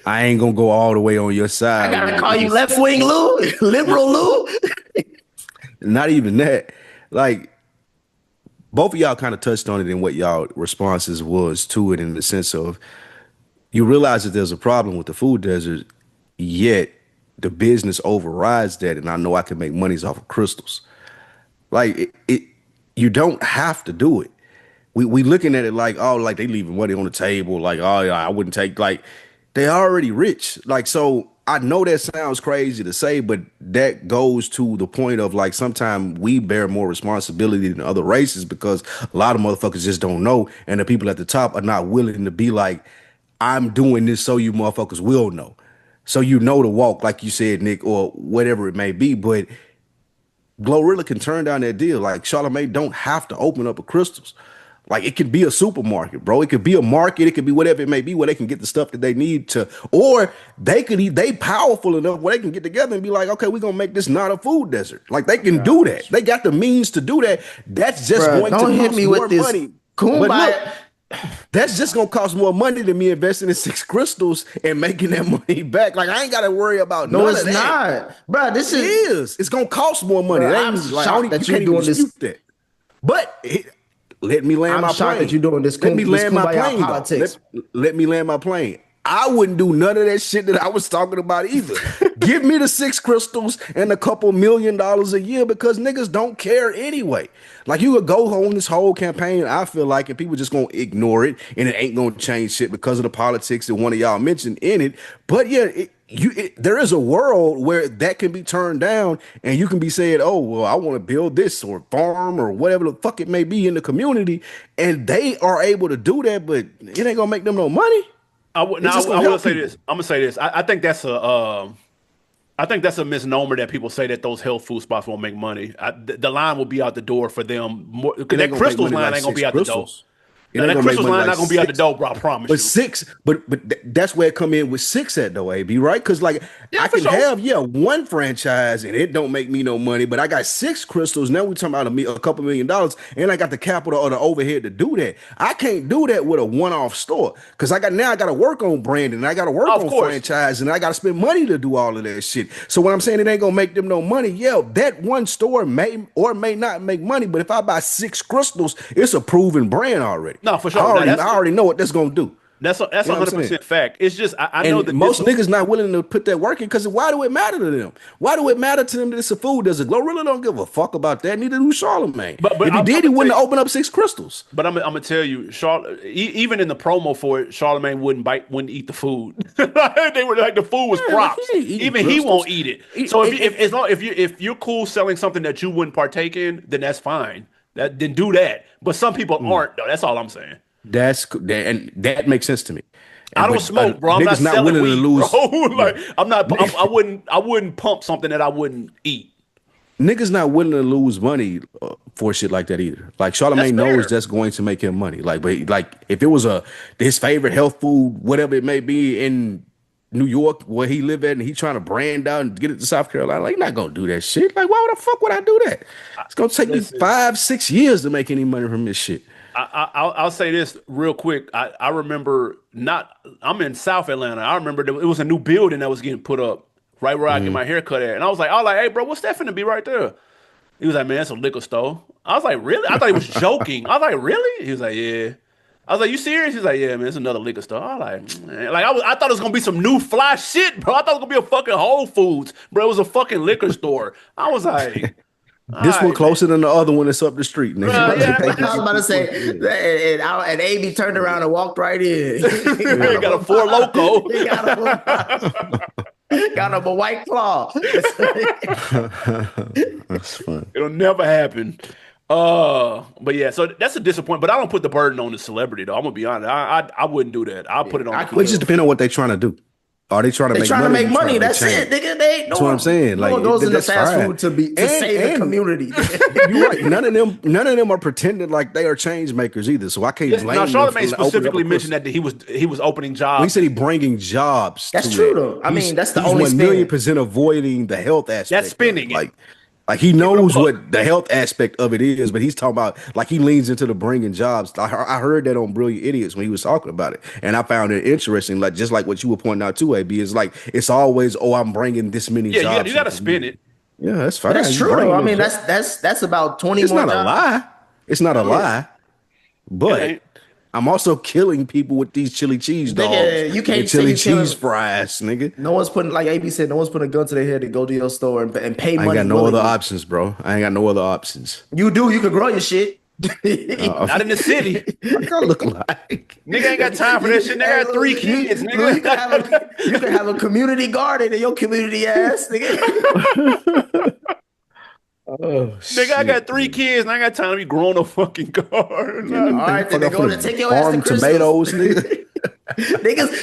I ain't gonna go all the way on your side.
I gotta call you left wing Lou, liberal Lou.
Not even that. Like, both of y'all kind of touched on it in what y'all responses was to it, in the sense of you realize that there's a problem with the food desert, yet the business overrides that, and I know I can make monies off of crystals. Like, you don't have to do it. We looking at it like, oh, like they leaving money on the table, like, oh yeah, I wouldn't take, like, they already rich. Like, so I know that sounds crazy to say, but that goes to the point of, like, sometimes we bear more responsibility than other races because a lot of motherfuckers just don't know, and the people at the top are not willing to be like, I'm doing this so you motherfuckers will know. So you know to walk, like you said, Nick, or whatever it may be. But Glorilla can turn down that deal. Like, Charlamagne don't have to open up a crystals. Like, it could be a supermarket, bro. It could be a market. It could be whatever it may be where they can get the stuff that they need to, or they powerful enough where they can get together and be like, okay, we're going to make this not a food desert. Like, they can do that. They got the means to do that. That's just going to cost hit me more with this money. Kumbaya. That's just gonna cost more money than me investing in 6 crystals and making that money back. Like, I ain't gotta worry about none of that.
Not, bro. This is
it's gonna cost more money.
Bro, I'm shocked that you're doing this.
That. But let me land my plane. I'm shocked
that you're doing this.
Let me land my plane. Politics. Let me land my plane. I wouldn't do none of that shit that I was talking about either. Give me the 6 crystals and a couple $1 million a year, because niggas don't care anyway. Like, you would go on this whole campaign, I feel like, and people just gonna ignore it, and it ain't gonna change shit because of the politics that one of y'all mentioned in it. But yeah, there is a world where that can be turned down, and you can be saying, oh, well, I want to build this or farm or whatever the fuck it may be in the community, and they are able to do that, but it ain't gonna make them no money.
I will say this. I'm gonna say this. I think that's a misnomer that people say that those health food spots won't make money. The line will be out the door for them more, because that crystals line ain't gonna be out the door. Now, that crystals line not gonna be out the door, bro. I promise you.
6, but that's where it come in with 6 at though, AB, right? Because, like, I can have one franchise and it don't make me no money, but I got 6 crystals. Now we're talking about a couple $1 million, and I got the capital or the overhead to do that. I can't do that with a one-off store, because I got to work on branding, and I got to work on franchise, and I got to spend money to do all of that shit. So when I'm saying it ain't gonna make them no money, that one store may or may not make money, but if I buy 6 crystals, it's a proven brand already.
No, for sure.
I already know what that's gonna do.
That's 100% fact. It's just I know that
most niggas not willing to put that work in, because why do it matter to them? Why do it matter to them that it's a food desert? Glorilla don't give a fuck about that. Neither do Charlamagne. But if he did, he wouldn't open up 6 crystals.
But I'm gonna tell you, even in the promo for it, Charlamagne wouldn't eat the food. They were like, the food was props. Even he won't eat it. So if you're cool selling something that you wouldn't partake in, then that's fine. Then do that. But some people aren't, though. That's all I'm saying.
And that makes sense to me.
I don't smoke, bro. I'm not selling weed, to lose. Bro. Like, I wouldn't pump something that I wouldn't eat.
Niggas not willing to lose money for shit like that either. Like, Charlamagne knows that's going to make him money. Like, but like, if it was his favorite health food, whatever it may be, and New York where he live at, and he trying to brand out and get it to South Carolina. Like, you're not gonna do that shit. Like, why the fuck would I do that? It's gonna take me
Listen,
5, 6 years to make any money from this shit.
I'll say this real quick. I remember not. I'm in South Atlanta. I remember it was a new building that was getting put up right where I get my hair cut at, and I was like, hey, bro, what's that finna be right there? He was like, man, that's a liquor store. I was like, really? I thought he was joking. I was like, really? He was like, yeah. I was like, you serious? He's like, yeah, man, it's another liquor store. I was like, man. Like I thought it was gonna be some new fly shit, bro. I thought it was gonna be a fucking Whole Foods, bro. It was a fucking liquor store. I was like, all
This one
right,
closer than the other one that's up the street, nigga.
Bruh, yeah,
I was about to say, and AB turned around and walked right in.
man. Got a Four Loco.
He got him a White Claw.
That's fun.
It'll never happen. But yeah, so that's a disappointment. But I don't put the burden on the celebrity though. I'm gonna be honest. I wouldn't do that. I'll put it on.
Well, it just depends on what they trying to do. Are they trying to
They
make
trying to
money?
make money.
Trying to
That's
make
it,
change?
nigga. They
That's what I'm saying.
No one
Like,
goes into
that's
fast
fine.
food to save the community.
You're right. None of them are pretending like they are change makers either. So I can't blame
Now,
them
Charlamagne
for opening up
specifically
a
mentioned that he was opening jobs.
Well, he said he bringing jobs.
That's
to
true,
it.
though. I mean, that's the
he's
only
1,000,000% avoiding the health aspect.
That's spinning
of
it.
it. Like he knows what the health aspect of it is, but he's talking about like he leans into the bringing jobs. I heard that on Brilliant Idiots when he was talking about it, and I found it interesting. Like just like what you were pointing out too, AB is like it's always I'm bringing this many
Yeah,
jobs.
you got to spin it.
Yeah, that's fine.
That's
You
true,
bring
though. I
those
mean,
jobs.
that's about 20
It's
more
not a
jobs.
lie. It's not a lie,
It
but
ain't.
I'm also killing people with these chili cheese dogs.
Nigga, you can't
and
say
chili
you killing-
cheese fries, nigga.
No one's putting, like AB said, no one's putting a gun to their head to go to your store and pay
I ain't
money.
got no other
willingly.
options, bro. I ain't got no other options.
You do. You can grow your shit.
Not in the city.
What I look like?
Nigga ain't got time for that shit. Nigga got 3 kids,
You
nigga.
can have a community garden in your community ass, nigga.
Oh,
Nigga, I got 3 kids and I got time to be growing a fucking garden.
All right, then they go to take your ass to
farm
Crystal's.
tomatoes, nigga.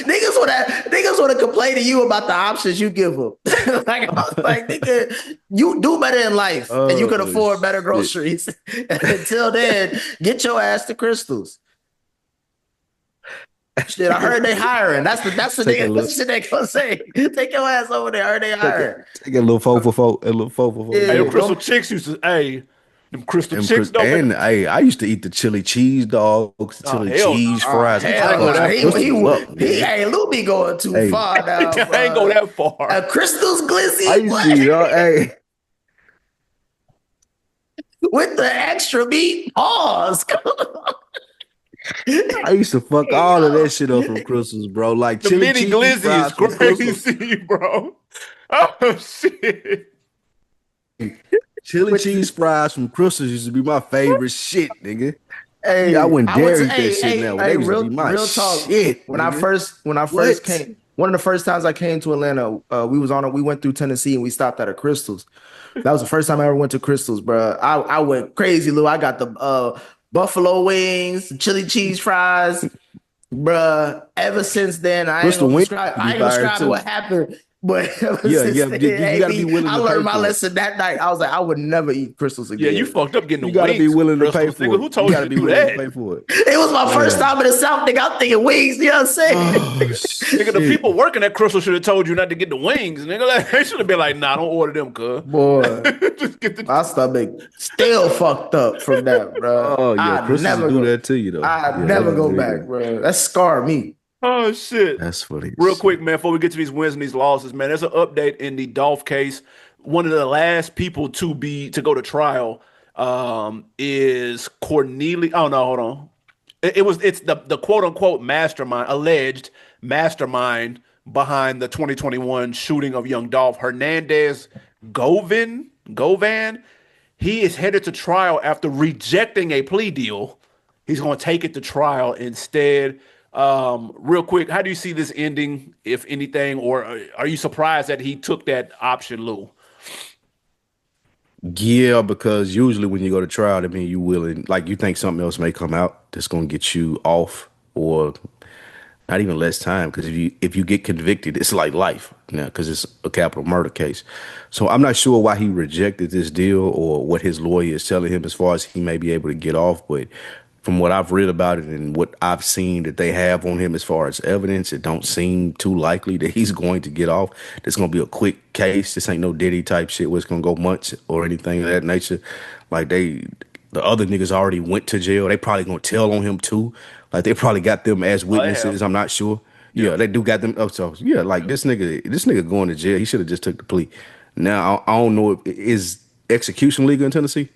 niggas wanna complain to you about the options you give them. like nigga, you do better in life and you can
Oh,
afford better
shit.
groceries. Until then, get your ass to Crystals. Shit, I heard they hiring. That's the
Take a
nigga.
look.
That's the shit they gonna say. Take your ass over there. I heard they hiring.
Take a little four for four. A little four for four.
Yeah.
Hey, them Crystal Chicks used to, them Crystal
And,
Chicks, though.
and hey, I used to eat the chili cheese dogs, chili
hell
cheese
no.
fries.
Hell
go
no.
that
Hey, Lou be going too
Hey.
far now.
I ain't go that far.
Crystal's glizzy.
I used to eat, hey,
with the extra meat. Pause.
I used to fuck all of that shit up from Crystals, bro. Like
The
chili
mini
cheese
glizzy
fries
is
from Crystals.
crazy, bro. Oh, shit.
Chili cheese fries from Crystals used to be my favorite shit, nigga.
Hey,
I wouldn't dare
would
eat that shit now. They used to be my shit,
When I
nigga.
first
What?
came, one of the first times I came to Atlanta, we went through Tennessee and we stopped at a Crystals. That was the first time I ever went to Crystals, bro. I went crazy, Lou. I got the buffalo wings, chili cheese fries, bruh. Ever since then, I ain't
Crystal
gonna
wings
describe
too.
what happened. But ever
Yeah,
since
yeah,
then,
you gotta be willing
I
to
learned
pay
my
for it.
lesson that night. I was like, I would never eat Crystals
Yeah,
again.
you fucked up getting the
You gotta
wings.
be willing to pay
Crystals,
for
nigga.
it.
Who told you
gotta
to
be
do
willing
that?
to pay for it.
It was my first time in the South, nigga. I'm thinking wings, you know what I'm saying?
Oh,
Nigga, the people working at Crystal should have told you not to get the wings, nigga. Like, they should have been like, nah, don't order them, cuz.
Boy,
Just get the.
my stomach still fucked up from that, bro.
Oh yeah,
I
Crystals
never
do
go,
that to you though.
I
Yeah,
never
that's
go
really
back,
good.
bro. That scarred me.
Oh, shit.
That's funny.
Real quick, man, before we get to these wins and these losses, man, there's an update in the Dolph case. One of the last people to go to trial is Cornelius. Oh no, hold on. It's the quote unquote alleged mastermind behind the 2021 shooting of young Dolph Hernandez Govan. He is headed to trial after rejecting a plea deal. He's going to take it to trial instead. Real quick, how do you see this ending, if anything, or are you surprised that he took that option, Lou?
Yeah, because usually when you go to trial, that means you willing, like you think something else may come out that's gonna get you off, or not even less time. Because if you get convicted, it's like life now, because it's a capital murder case. So I'm not sure why he rejected this deal or what his lawyer is telling him as far as he may be able to get off. But from what I've read about it and what I've seen that they have on him as far as evidence, it don't seem too likely that he's going to get off. It's gonna be a quick case. This ain't no Diddy type shit where it's gonna go months or anything of that nature. Like the other niggas already went to jail. They probably gonna tell on him too. Like they probably got them as
Oh, they have.
witnesses. I'm not sure.
Yeah.
Yeah, they do got them. Oh, so yeah, like this nigga going to jail. He should have just took the plea. Now I don't know if is execution legal in Tennessee.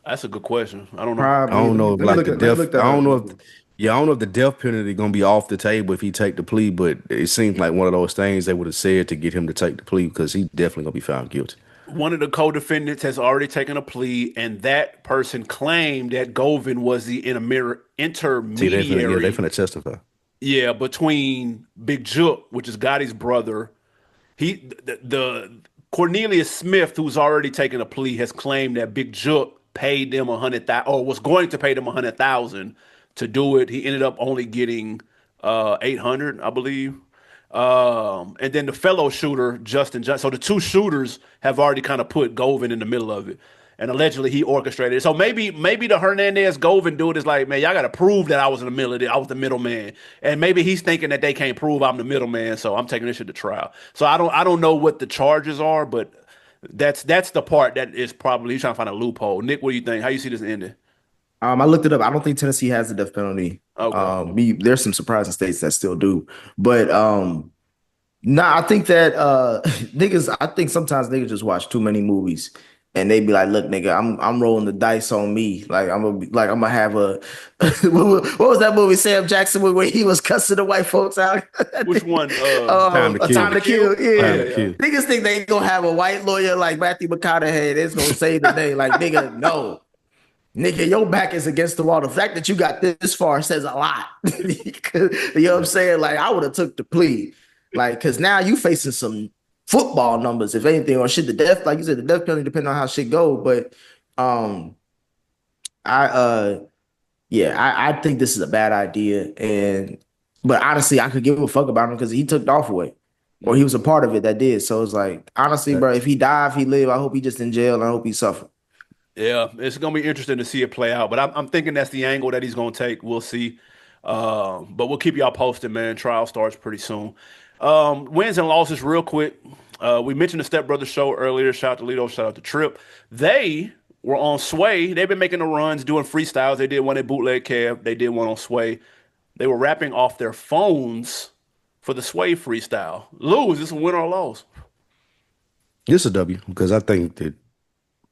That's a good question. I don't know.
I
Probably.
don't know if
Let me
like
look
the
at. Let me
death.
look
I
that
don't
up.
know if yeah, I don't know if the death penalty gonna be off the table if he take the plea, but it seems like one of those things they would have said to get him to take the plea because he definitely gonna be found guilty.
One of the co-defendants has already taken a plea, and that person claimed that Govan was the
See, they
intermediary,
finna testify.
yeah, between Big Jook, which is Gotti's brother. The Cornelius Smith, who's already taken a plea, has claimed that Big Jook paid them 100,000 or was going to pay them 100,000 to do it. He ended up only getting 800, I believe. And then the fellow shooter, Justin Johnson. So the two shooters have already kind of put Govan in the middle of it. And allegedly he orchestrated it. So maybe the Hernandez Govan dude is like, man, y'all got to prove that I was in the middle of it. I was the middleman. And maybe he's thinking that they can't prove I'm the middleman, so I'm taking this shit to trial. So I don't know what the charges are, but that's the part that is probably he's trying to find a loophole. Nick, what do you think? How you see this ending?
I looked it up. I don't think Tennessee has the death penalty.
Okay.
There's some surprising states that still do, but nah, I think that niggas. I think sometimes niggas just watch too many movies, and they be like, "Look, nigga, I'm rolling the dice on me. Like I'm gonna have a what was that movie Sam Jackson with where he was cussing the white folks out?
Which one?
Time to
A
kill.
Time to Kill.
Time
Yeah,
to kill.
niggas think they gonna have a white lawyer like Matthew McConaughey that's gonna save the day. Like, nigga, no. Nigga, your back is against the wall. The fact that you got this far says a lot. You know what I'm saying? Like, I would have took the plea. Like, because now you facing some football numbers, if anything, or shit, the death, like you said, the death penalty depending on how shit go. But um I yeah, I think this is a bad idea. But honestly, I could give a fuck about him because he took Dolph away. Or he was a part of it that did. So it's like, honestly, bro, if he die, if he live, I hope he just in jail and I hope he suffer.
Yeah, it's gonna be interesting to see it play out. But I'm thinking that's the angle that he's gonna take. We'll see. But we'll keep y'all posted, man. Trial starts pretty soon. Wins and losses, real quick. We mentioned the Step Brothers show earlier. Shout out to Lito, shout out to Trip. They were on Sway. They've been making the runs, doing freestyles. They did one at Bootleg Cab. They did one on Sway. They were rapping off their phones for the Sway freestyle. Lou, is this a win or a loss?
This is a W because I think that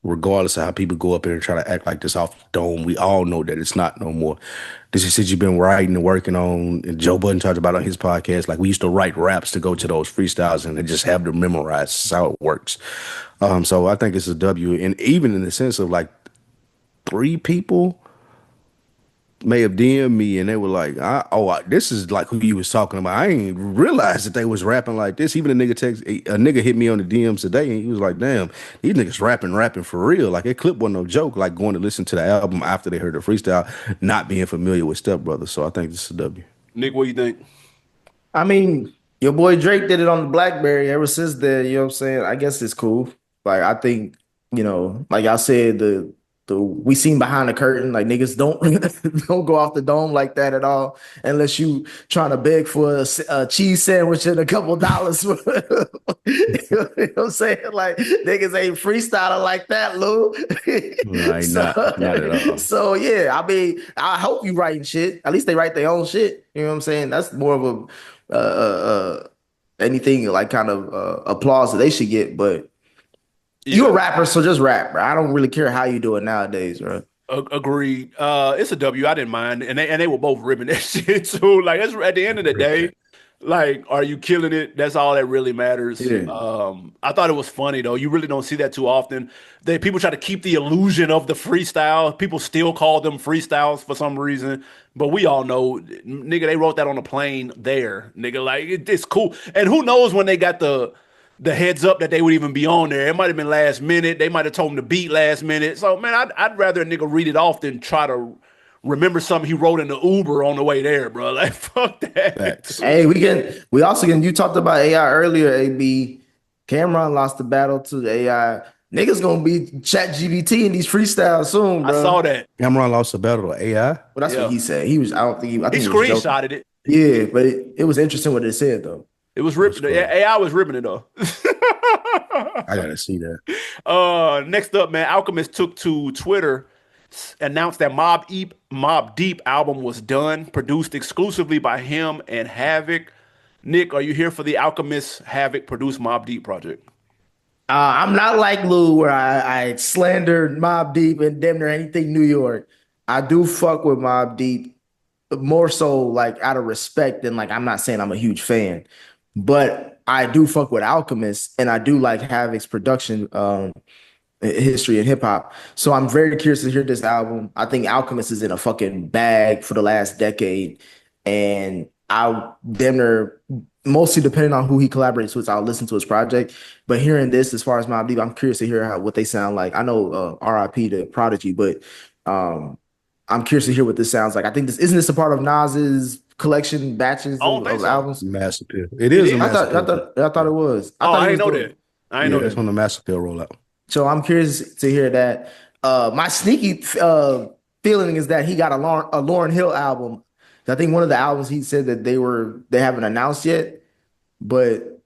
regardless of how people go up there and try to act like this off the dome, we all know that it's not no more. This is shit you've been writing and working on, and Joe Budden talked about on his podcast. Like we used to write raps to go to those freestyles and they just have them memorized. That's how it works. So I think it's a W, and even in the sense of like 3 people may have DM'd me and they were like, this is like who you was talking about. I ain't realized that they was rapping like this. Even a nigga hit me on the DMs today and he was like, damn, these niggas rapping for real. Like that clip wasn't no joke, like going to listen to the album after they heard the freestyle, not being familiar with Step Brothers. So I think this is a W.
Nick, what do you think?
I mean, your boy Drake did it on the BlackBerry. Ever since then, you know what I'm saying? I guess it's cool. Like, I think, like I said, the we seen behind the curtain, like niggas don't don't go off the dome like that at all, unless you trying to beg for a cheese sandwich and a couple dollars. You know what I'm saying? Like niggas ain't freestyling like that, Lou.
Right,
so,
not at all.
so yeah, I mean, I hope you writing shit. At least they write their own shit. You know what I'm saying? That's more of anything like kind of applause that they should get, but. You a rapper, so just rap, bro. I don't really care how you do it nowadays, bro.
Agreed. It's a W. I didn't mind, and they were both ripping that shit too. Like it's at the end of the day, like, are you killing it? That's all that really matters.
Yeah.
I thought it was funny though. You really don't see that too often. People try to keep the illusion of the freestyle. People still call them freestyles for some reason, but we all know, nigga, they wrote that on a plane there, nigga. Like it's cool. And who knows when they got the heads up that they would even be on there. It might have been last minute. They might have told him to beat last minute. So, man, I'd rather a nigga read it off than try to remember something he wrote in the Uber on the way there, bro. Like, fuck that.
Hey, we also can, you talked about AI earlier, AB. Cameron lost the battle to the AI. Niggas gonna be chat GBT in these freestyles soon,
I
bro.
saw that.
Cameron lost a battle to AI.
Well, that's what
Yeah.
he said. He was. I don't think. I
He
think he was joking.
screenshotted it.
Yeah, but it was interesting what it said though.
It was
That's
ripping.
cool.
AI was ripping it though.
I gotta see that.
Next up, man, Alchemist took to Twitter, announced that Mob Deep album was done, produced exclusively by him and Havoc. Nick, are you here for the Alchemist Havoc produced Mob Deep project?
I'm not like Lou, where I slandered Mob Deep and damn near anything New York. I do fuck with Mob Deep more so like out of respect than like I'm not saying I'm a huge fan, but I do fuck with Alchemist and I do like Havoc's production history in hip hop. So I'm very curious to hear this album. I think Alchemist is in a fucking bag for the last decade, and I damn near mostly depending on who he collaborates with, I'll listen to his project. But hearing this, as far as Mobb Deep, I'm curious to hear what they sound like. I know R.I.P. to Prodigy, but I'm curious to hear what this sounds like. I think this isn't this a part of Nas's collection batches
I don't think
of
so.
albums.
Mass Appeal. It is a
I
Mass
thought
Appeal.
I thought it was.
Oh,
thought
I
he
didn't
was
know
doing-
that. I didn't know
That's
that.
when the Mass Appeal rollout.
So I'm curious to hear that. My sneaky feeling is that he got a Lauryn Hill album. I think one of the albums he said that they haven't announced yet, but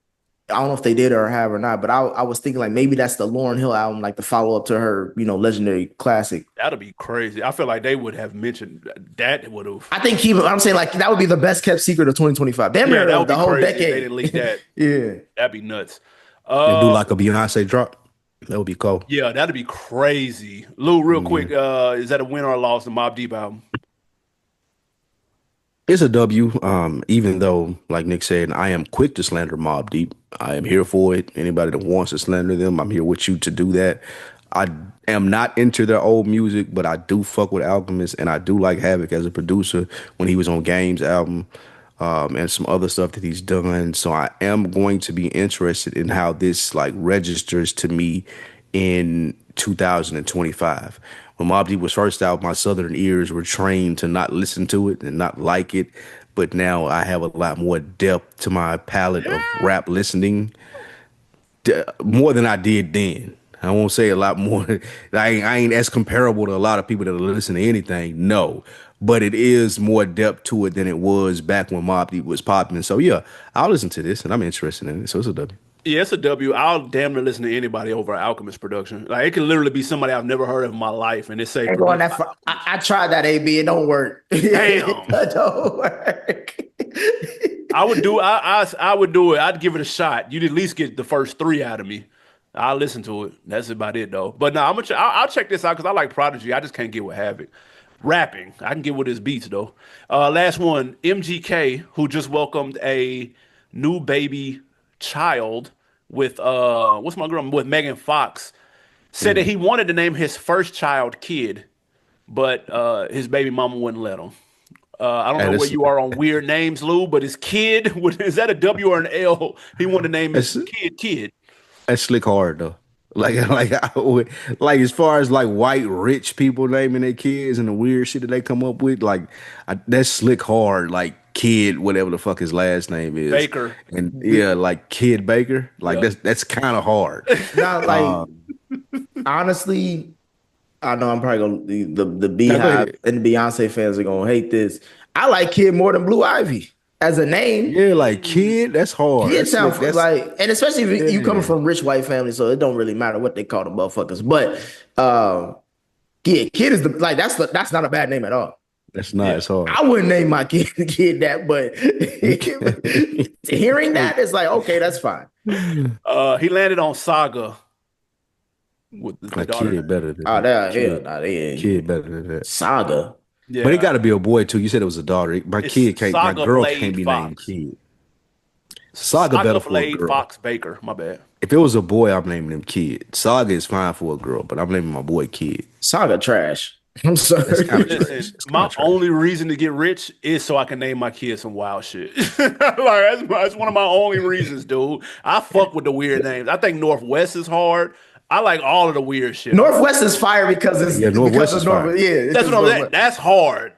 I don't know if they did or have or not. But I was thinking like maybe that's the Lauryn Hill album, like the follow up to her, legendary classic.
That'd be crazy. I feel like they would have mentioned that. Would have.
I think I'm saying like that would be the best kept secret of 2025. Damn near
Yeah, that would
the
be
whole
crazy if
decade.
they didn't leak that.
Yeah.
That'd be nuts.
And do like a Beyonce drop. That would be cool.
Yeah, that'd be crazy. Lou, real quick, is that a win or a loss? The Mobb Deep album.
It's a W. Even though, like Nick said, I am quick to slander Mobb Deep. I am here for it. Anybody that wants to slander them, I'm here with you to do that. I am not into their old music, but I do fuck with Alchemist, and I do like Havoc as a producer when he was on Games album, and some other stuff that he's done. So I am going to be interested in how this like registers to me in 2025. When Mobb Deep was first out, my southern ears were trained to not listen to it and not like it. But now I have a lot more depth to my palette of rap listening, more than I did then. I won't say a lot more. I ain't as comparable to a lot of people that listen to anything. No, but it is more depth to it than it was back when Mobb Deep was popping. So yeah, I'll listen to this and I'm interested in it. So it's a W.
Yeah, it's a W. I'll damn near listen to anybody over Alchemist production. Like it could literally be somebody I've never heard of in my life, and they say,
Ain't going that far. I tried that AB. It don't work.
Damn.
It don't work.
I would do. I would do it. I'd give it a shot. You'd at least get the first three out of me. I'll listen to it. That's about it though. But no, I'll check this out because I like Prodigy. I just can't get with Havoc. Rapping, I can get with his beats though. Last one, MGK, who just welcomed a new baby child with what's my girl with Megan Fox, said that he wanted to name his first child Kid, but his baby mama wouldn't let him. I don't know where you are on weird names, Lou, but his Kid, is that a W or an L? He wanted to name his kid.
That's slick hard though. Like as far as like white rich people naming their kids and the weird shit that they come up with, that's slick hard. Like Kid, whatever the fuck his last name is,
Baker,
and yeah, like Kid Baker. Like that's kind of hard.
Not like honestly, I know I'm probably gonna the Beehive and the Beyonce fans are gonna hate this. I like Kid more than Blue Ivy as a name.
Yeah, like Kid, that's hard.
Kid sounds like, and especially if you coming from rich white families, so it don't really matter what they call the motherfuckers. But yeah, Kid is that's not a bad name at all.
That's not as hard.
I wouldn't name my kid that, but hearing that, it's like, okay, that's fine.
He landed on Saga with the daughter.
Kid better than
Kid
better than that.
Saga.
Yeah.
But it got to be a boy too. You said it was a daughter. My girl
Blade
can't be
Fox.
named Kid. Saga better for a
Blade
girl.
Fox Baker. My bad.
If it was a boy, I'm naming him Kid. Saga is fine for a girl, but I'm naming my boy Kid.
Saga trash. I'm sorry.
Listen, my only reason to get rich is so I can name my kids some wild shit. That's one of my only reasons, dude. I fuck with the weird names. I think Northwest is hard. I like all of the weird shit.
Northwest is fire because it's
Northwest is fire.
Yeah,
that's what I'm saying. That's hard.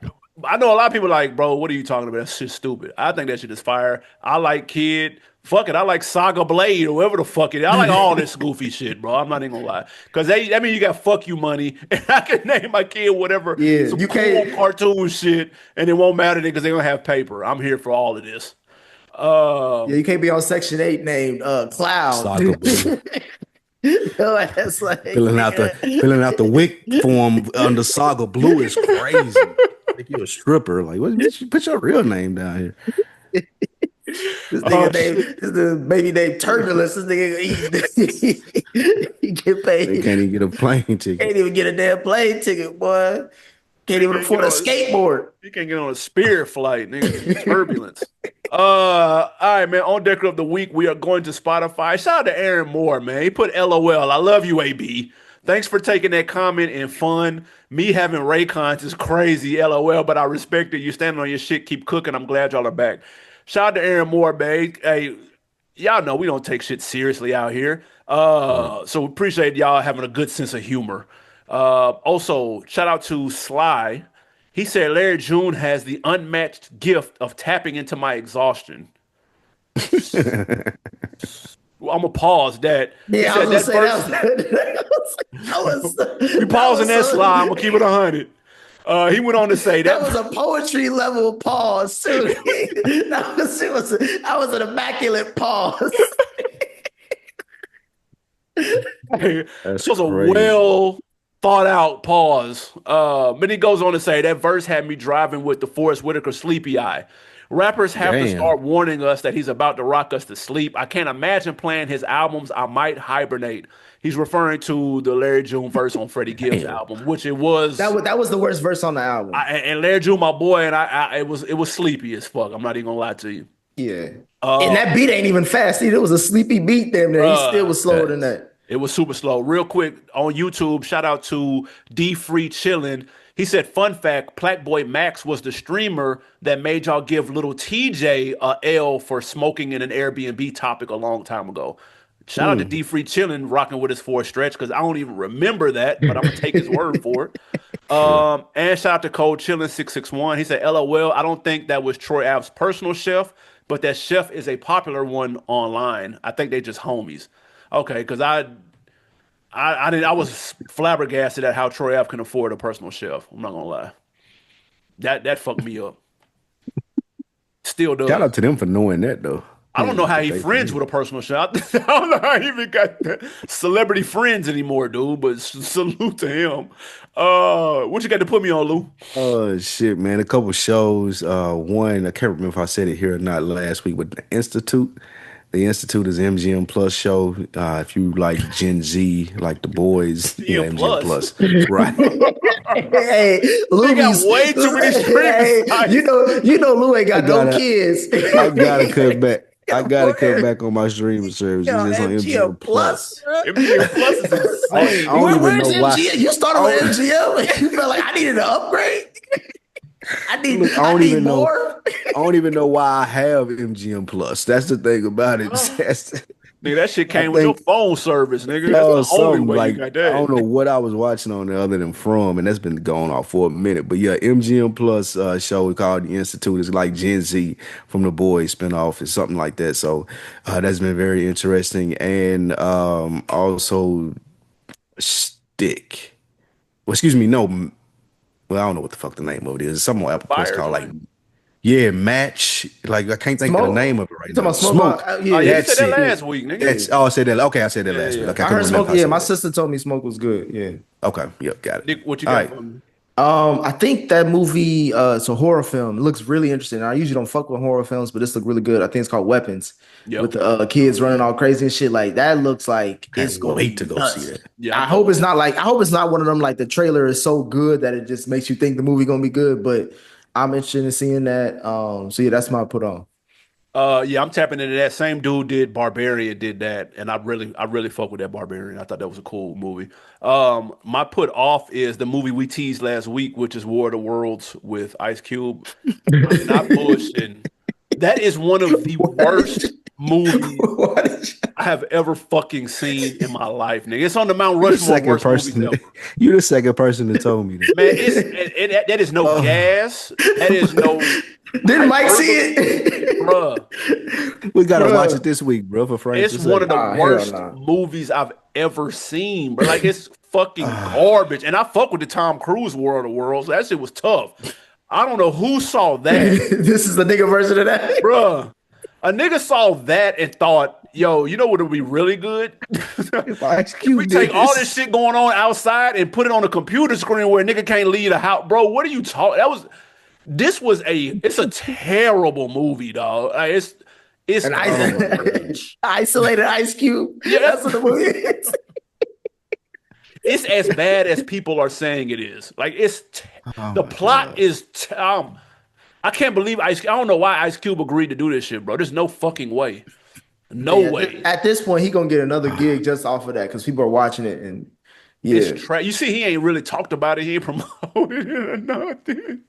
I know a lot of people like, bro, what are you talking about? That's shit stupid. I think that shit is fire. I like Kid Fuck it, I like Saga Blade or whatever the fuck it is. I like all this goofy shit, bro. I'm not even gonna lie. Because I mean, you got fuck you money, and I can name my kid whatever,
Yeah,
some
you
cool
can't.
cartoon shit, and it won't matter because they're gonna have paper. I'm here for all of this.
Yeah, you can't be on Section 8 named Cloud.
Saga Blue.
Yo, that's like, nigga.
Filling out the WIC form under Saga Blue is crazy. Like you a stripper. Like, what? Bitch, put your real name down here.
This
Oh
nigga name,
shit.
this the baby named Turbulence. This nigga, he get
They
paid.
can't even get a plane ticket.
Can't even get a damn plane ticket, boy. Can't even
Can't get
afford a
on
skateboard.
You can't get on a Spirit flight, nigga. Turbulence. All right, man. On deck of the week, we are going to Spotify. Shout out to Aaron Moore, man. He put LOL. I love you, AB. Thanks for taking that comment and fun. Me having Raycons is crazy, LOL, but I respect it. You standing on your shit, keep cooking. I'm glad y'all are back. Shout out to Aaron Moore, babe. Hey, y'all know we don't take shit seriously out here. So we appreciate y'all having a good sense of humor. Also, shout out to Sly. He said Larry June has the unmatched gift of tapping into my exhaustion. Well, I'm gonna pause that. He
Yeah, I
said
was
that
gonna say
first. We
that
pausing that
so,
slide. I'm gonna keep it 100. He went on to say
that
that.
was a poetry level pause too. That was an immaculate pause.
That
That's
was a
crazy.
well thought out pause. But he goes on to say that verse had me driving with the Forrest Whitaker sleepy eye. Rappers have to
Damn.
start warning us that he's about to rock us to sleep. I can't imagine playing his albums. I might hibernate. He's referring to the Larry June verse on Freddie Gibbs'
Damn.
album, which it was.
That was the worst verse on the album.
And Larry June, my boy, and it was sleepy as fuck. I'm not even gonna lie to you.
Yeah. And that beat ain't even fast either. It was a sleepy beat damn there. He still was slower than that.
It was super slow. Real quick on YouTube, shout out to D Free Chillin'. He said, fun fact, Plaque Max was the streamer that made y'all give little TJ a L for smoking in an Airbnb topic a long time ago. Shout out to D Free Chillin' rocking with us for a stretch because I don't even remember that, but I'm gonna take his word for it. And shout out to Cold Chillin' 661. He said, LOL, I don't think that was Troy Ave's personal chef, but that chef is a popular one online. I think they just homies. Okay, because I was flabbergasted at how Troy Ave can afford a personal chef. I'm not gonna lie. That fucked me up. Still does.
Shout out to them for knowing that though.
I don't know how he
They-
friends with a personal chef. I don't know how he even got celebrity friends anymore, dude. But salute to him. What you got to put me on, Lou?
Oh shit, man! A couple shows. One I can't remember if I said it here or not last week, but the Institute. The Institute is MGM Plus show. If you like Gen Z, like the boys,
MGM
MGM Plus, right?
Hey, Lou
got way too many streaming sites.
You know, Lou ain't got no
gotta-
kids.
I gotta cut back. I gotta cut
Word.
back on my streaming services.
Yo,
It's on
MGM
MGM Plus.
MGM Plus is insane.
I don't even
Where's
know why.
MGM? You started with MGM. You felt like I needed an upgrade. I need more.
I don't even know why I have MGM Plus. That's the thing about it.
Nigga, that shit came
I
with your
think-
phone service, nigga. That's the only
something
way
like
you got
I
that.
don't know what I was watching on there other than From, and that's been going off for a minute. But yeah, MGM Plus show called The Institute is like Gen Z from the Boys spinoff. It's something like that. So that's been very interesting, and also Stick. Well, excuse me, no. Well, I don't know what the fuck the name of it is. It's something on Apple Plus
Fire
called like
joint?
Match. Like I can't think of the
Smoke.
name of it right
You
now.
talking about Smoke?
Oh,
Yeah,
yeah, you
That's
said that
it.
last week, nigga.
I said that. Okay, I said that last
yeah.
week. Okay,
I
couldn't
heard
remember
Smoke.
if I
Yeah,
said
my
that.
sister told me Smoke was good. Yeah.
Okay, yep, got it.
Nick, what you
All
got
right.
for me?
I think that movie, it's a horror film. It looks really interesting. I usually don't fuck with horror films, but this looked really good. I think it's called Weapons,
Yep.
with the kids running all crazy and shit. Like that looks like it's
Can't
gonna
wait
be
to go
nuts.
see that.
Yeah,
I hope it's not one of them like the trailer is so good that it just makes you think the movie gonna be good. But I'm interested in seeing that. So yeah, that's my put on.
Yeah, I'm tapping into that. Same dude did Barbarian, did that, and I really fuck with that Barbarian. I thought that was a cool movie. My put off is the movie we teased last week, which is War of the Worlds with Ice Cube. I'm not bullshitting. That is one of the worst movies
What is-
I have ever fucking seen in my life, nigga. It's on the Mount
You're the
Rushmore
second
worst movies
person.
ever.
You're the second person that told me that.
Man, that is no gas. That is no
Didn't Mike see it?
bruh.
We gotta watch
Bruh.
it this week, bro, for Frank to
It's one
say.
of the
Hell
worst
nah.
movies I've ever seen, but like it's fucking garbage. And I fuck with the Tom Cruise world of worlds. That shit was tough. I don't know who saw that,
This is the nigga version of that.
bruh. A nigga saw that and thought, yo, you know what would be really good?
Ice
We
Cube
take
did
all this shit going on outside and put it on a computer screen where a nigga can't leave the house. Bro, what are you talking? It's a terrible movie, dog. Like, it's
And isolated Ice Cube.
Yeah,
That's what the movie is.
it's as bad as people are saying it is. Like the plot is. I can't believe I don't know why Ice Cube agreed to do this shit, bro. There's no fucking way. No way.
At this point, he gonna get another gig just off of that because people are watching it, and yeah,
You see, he ain't really talked about it. He ain't promoted it or nothing.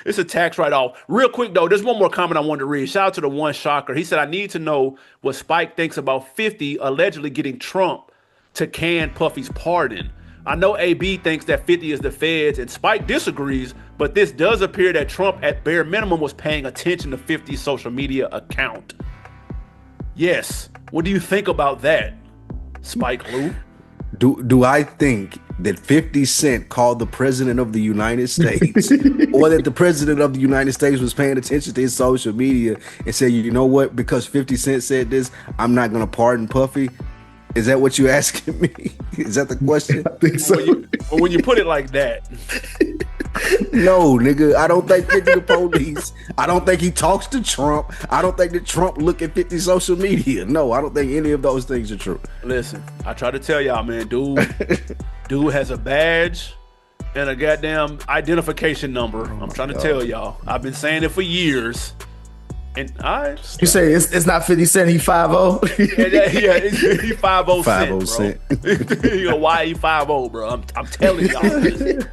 It's a tax write-off. Real quick though, there's one more comment I wanted to read. Shout out to the one shocker. He said, "I need to know what Spike thinks about 50 allegedly getting Trump to can Puffy's pardon. I know AB thinks that 50 is the feds, and Spike disagrees, but this does appear that Trump, at bare minimum, was paying attention to 50's social media account." Yes. What do you think about that, Spike Lou?
Do I think that 50 Cent called the president of the United States or that the president of the United States was paying attention to his social media and said, you know what, because 50 Cent said this, I'm not going to pardon Puffy? Is that what you're asking me? Is that the question?
I think so.
When you put it like that,
No, nigga, I don't think 50 the police. I don't think he talks to Trump. I don't think that Trump look at 50 social media. No, I don't think any of those things are true.
listen, I try to tell y'all, man, dude has a badge and a goddamn identification number. I'm trying to tell y'all. I've been saying it for years. And
You say it's not 50 Cent, he 5-0?
yeah, he 50
50
cent, bro. You know why he 50, bro? I'm telling y'all this.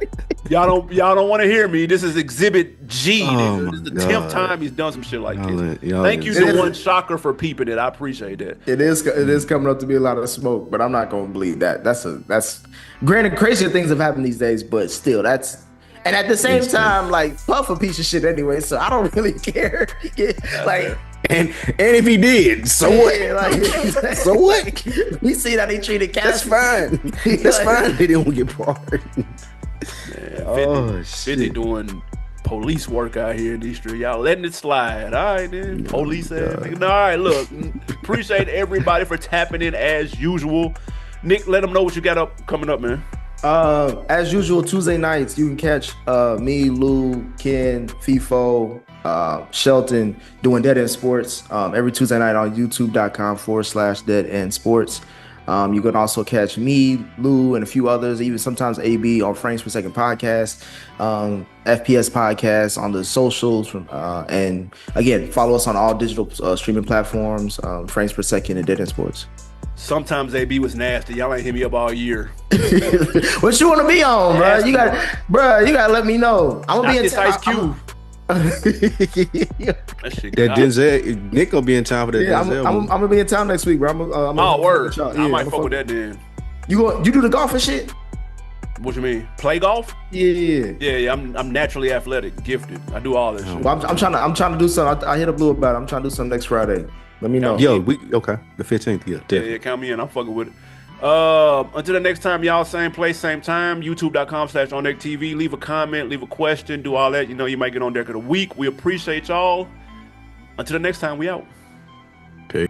Y'all don't want to hear me. This is Exhibit G. This is the 10th time he's done some shit like this. Thank you to one shocker for peeping it. I appreciate that.
It is coming up to be a lot of smoke, but I'm not gonna believe that. That's granted, crazier things have happened these days, but still, and at the same time, like Puff a piece of shit anyway, so I don't really care. Like,
and if he did, so what?
Like,
So what?
we see that he treated
That's
Cassie.
fine. That's fine. They didn't get pardoned.
Man, 50 doing police work out here in these streets. Y'all letting it slide. All right, then. Police ass nigga. No, all right, look. Appreciate everybody for tapping in as usual. Nick, let them know what you got coming up, man.
As usual, Tuesday nights you can catch me, Lou, Ken, FIFO, Shelton doing Dead End Sports every Tuesday night on youtube.com/Dead End Sports. You can also catch me, Lou, and a few others, even sometimes AB on Frames Per Second podcast, FPS podcast on the socials. And again, follow us on all digital streaming platforms, Frames Per Second and Dead End Sports.
Sometimes AB was nasty. Y'all ain't hit me up all year.
What you want to be on, bro? You got to let me know. I'm gonna be in
this Ice Cube.
That Denzel, Nick gonna be in town for that.
Yeah,
Denzel.
I'm gonna be in town next week, bro.
Oh, word. I might fuck with that then.
You do the golf and shit?
What you mean? Play golf?
Yeah.
Yeah. I'm naturally athletic, gifted. I do all this shit.
Well, I'm trying to do something. I hit up Blue about it. I'm trying to do something next Friday. Let me know.
Yo, okay. The 15th, yeah.
Yeah, count me in. I'm fucking with it. Until the next time, y'all, same place, same time, youtube.com/OnDeckTV. Leave a comment, leave a question, do all that. You know, you might get on deck of the week. We appreciate y'all. Until the next time, we out.